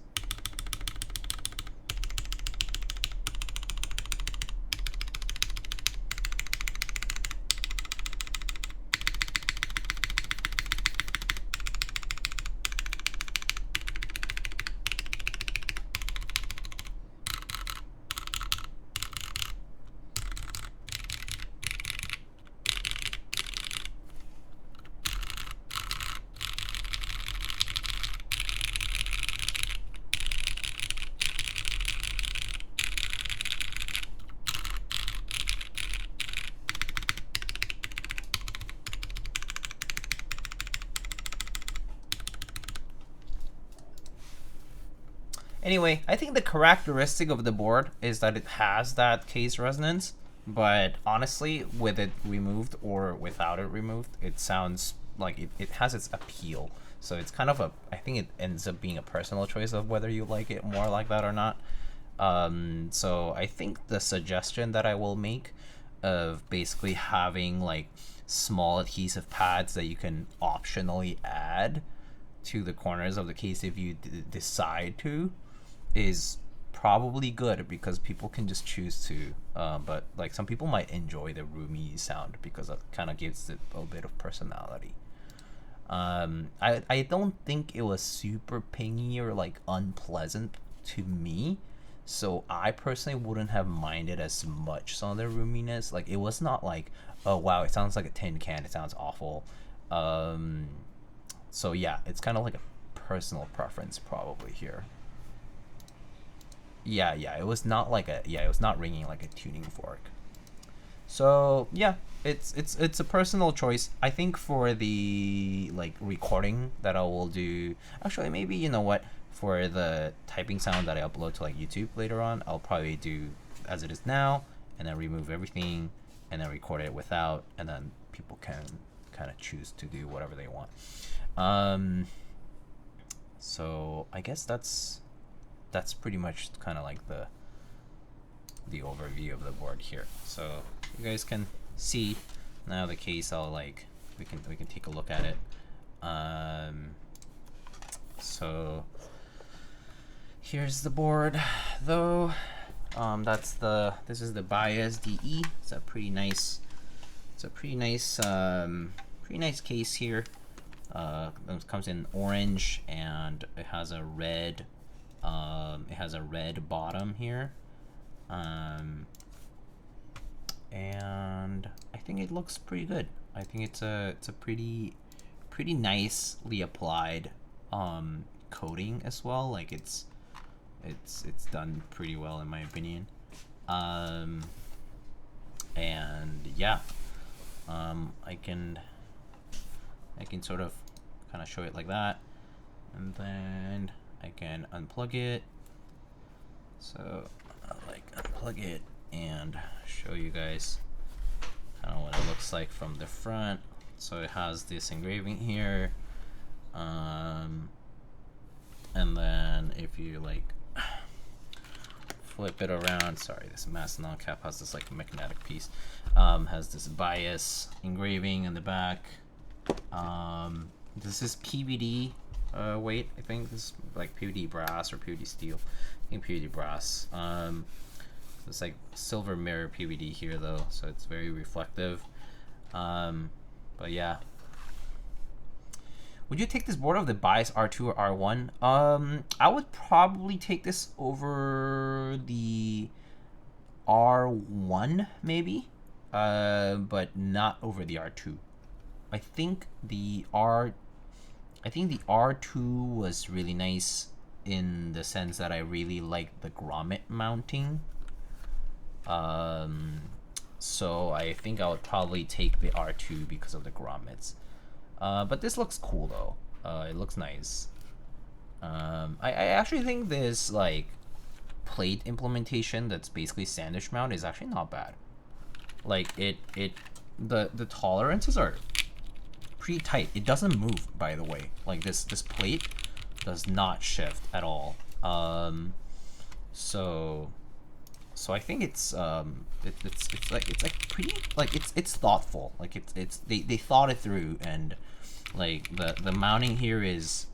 Anyway, I think the characteristic of the board is that it has that case resonance, but honestly, with it removed or without it removed, it sounds like it has its appeal. So it's kind of I think it ends up being a personal choice of whether you like it more like that or not. So I think the suggestion that I will make of basically having like small adhesive pads that you can optionally add to the corners of the case if you decide to is probably good, because people can just choose to, but like some people might enjoy the roomy sound because it kind of gives it a bit of personality. I don't think it was super pingy or like unpleasant to me, so I personally wouldn't have minded as much some of the roominess. Like it was not like, oh wow, it sounds like a tin can, it sounds awful. So yeah, it's kind of like a personal preference probably here. Yeah, it was not like it was not ringing like a tuning fork. So yeah, it's a personal choice. I think for the like recording that I will do, actually maybe, you know what, for the typing sound that I upload to like YouTube later on, I'll probably do as it is now, and then remove everything, and then record it without, and then people can kind of choose to do whatever they want. So I guess that's pretty much kind of like the overview of the board here. So you guys can see now the case. I'll like we can take a look at it. So here's the board though. This is the Baionlenja DE. It's a pretty nice case here. It comes in orange, and it has a red bottom here, and I think it looks pretty good. I think it's a pretty nicely applied coating as well. Like it's done pretty well in my opinion. And yeah, I can sort of kind of show it like that, and then I can unplug it. So I'll like unplug it and show you guys kind of what it looks like from the front. So it has this engraving here, and then if you like flip it around, sorry, this Masonite cap has this like magnetic piece, has this bias engraving in the back. This is PVD weight. I think this is like PVD brass or PVD steel. I think PVD brass. It's like silver mirror PVD here though, so it's very reflective. But yeah. Would you take this board over the Bias R2 or R1? I would probably take this over the R1 maybe, but not over the R2. I think the R2 was really nice in the sense that I really like the grommet mounting. So I think I would probably take the R2 because of the grommets. But this looks cool though. It looks nice. I actually think this like plate implementation that's basically sandwich mount is actually not bad. Like the tolerances are pretty tight. It doesn't move, by the way. Like this plate does not shift at all. So I think it's pretty, like it's thoughtful. Like they thought it through, and like the mounting here is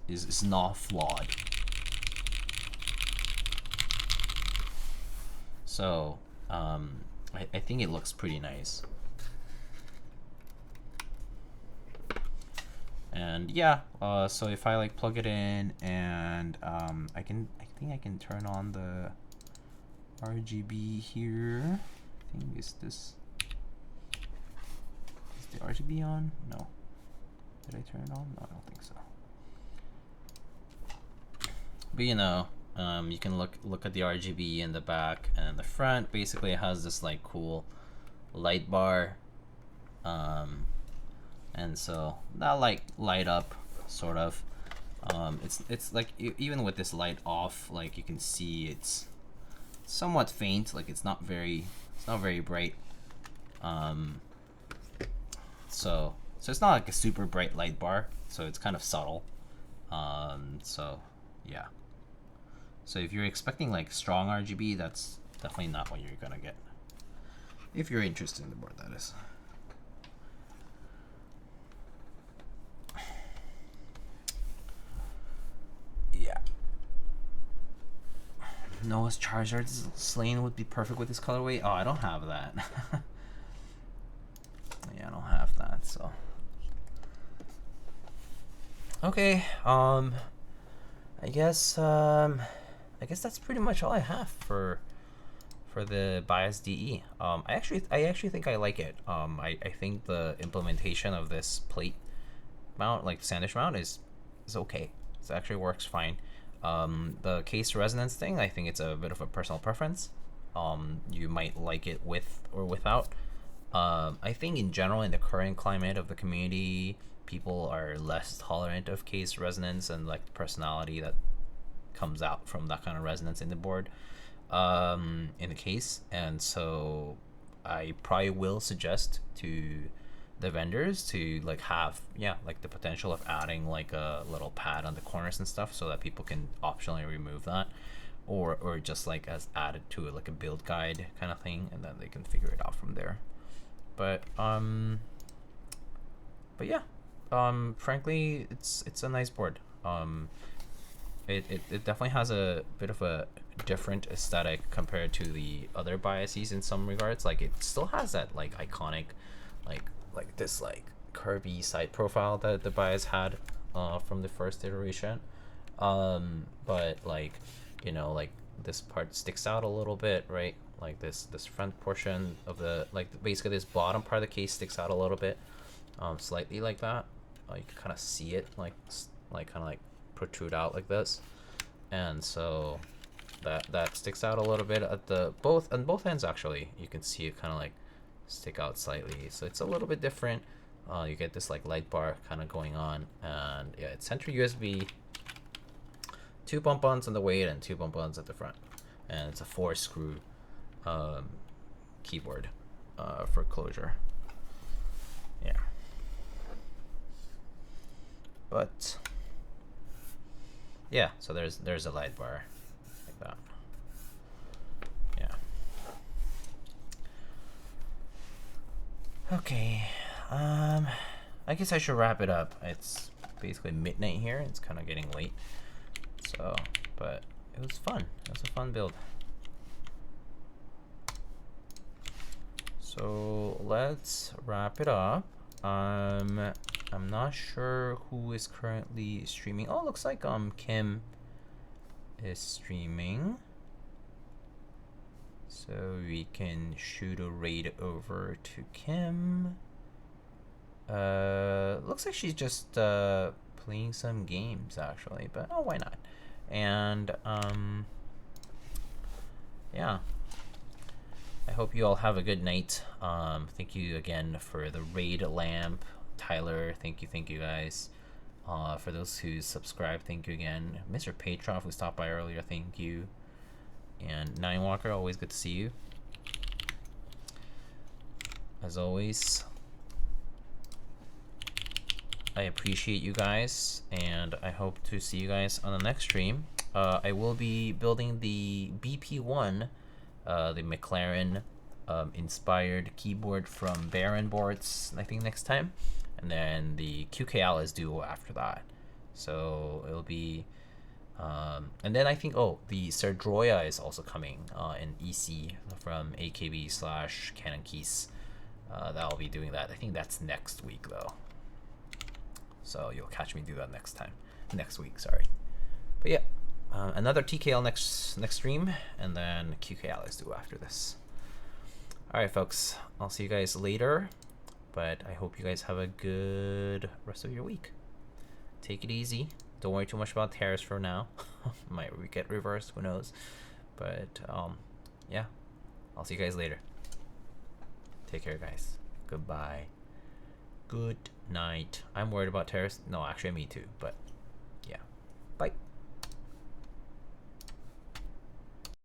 not flawed. So I think it looks pretty nice. And yeah, so if I like plug it in, and I think I can turn on the RGB here. I think is the RGB on? No. Did I turn it on? No, I don't think so. But you know, you can look at the RGB in the back and the front. Basically, it has this like cool light bar, and so that like light up sort of. It's like even with this light off, like you can see it's somewhat faint. Like it's not very bright. So it's not like a super bright light bar. So it's kind of subtle. So yeah. So if you're expecting like strong RGB, that's definitely not what you're gonna get. If you're interested in the board, that is. Noah's Charizard Slain would be perfect with this colorway. Oh, I don't have that. Yeah, I don't have that, so. Okay, I guess that's pretty much all I have for the bias DE. I actually think I like it. I think the implementation of this plate mount, like sandwich mount, is okay. It actually works fine. The case resonance thing, I think it's a bit of a personal preference. You might like it with or without. I think in general, in the current climate of the community, people are less tolerant of case resonance and like the personality that comes out from that kind of resonance in the board, in the case. And so I probably will suggest to the vendors to like have like the potential of adding like a little pad on the corners and stuff, so that people can optionally remove that, or just like as added to it, like a build guide kind of thing, and then they can figure it out from there. But yeah, frankly, it's a nice board. It definitely has a bit of a different aesthetic compared to the other biases in some regards. Like it still has that like iconic like this like curvy side profile that the bias had from the first iteration, but like, you know, like this part sticks out a little bit, right? Like this front portion of the, like basically this bottom part of the case sticks out a little bit, slightly like that. You can kind of see it like kind of like protrude out like this, and so that sticks out a little bit at the on both ends. Actually, you can see it kind of like stick out slightly, so it's a little bit different. You get this like light bar kind of going on, and yeah, it's center USB, 2 bump-ons on the weight and 2 bump-ons at the front, and it's a 4-screw keyboard for closure. Yeah, but yeah, so there's a light bar like that. Yeah. Okay, I guess I should wrap it up. It's basically midnight here. It's kind of getting late. So, but it was fun. It was a fun build. So let's wrap it up. I'm not sure who is currently streaming. Oh, looks like Kim is streaming. So we can shoot a raid over to Kim. Looks like she's just playing some games actually, but oh, why not? And yeah, I hope you all have a good night. Thank you again for the raid lamp, Tyler. Thank you guys. For those who subscribe, thank you again. Mr. Petrov, who stopped by earlier, thank you. And Nine Walker, always good to see you. As always, I appreciate you guys, and I hope to see you guys on the next stream. I will be building the BP1, the McLaren inspired keyboard from Baron boards, I think, next time, and then the QKL Duo after that. So it'll be and then I think, the Serdroya is also coming in EC from AKB/Canon Keys. That'll be doing that. I think that's next week though, so you'll catch me do that next week, sorry. But yeah, another TKL next stream, and then QKL is due after this. Alright folks, I'll see you guys later, but I hope you guys have a good rest of your week. Take it easy. Don't worry too much about tariffs for now. Might get reversed, who knows. But yeah, I'll see you guys later. Take care, guys. Goodbye. Good night. I'm worried about tariffs. No, actually, me too, but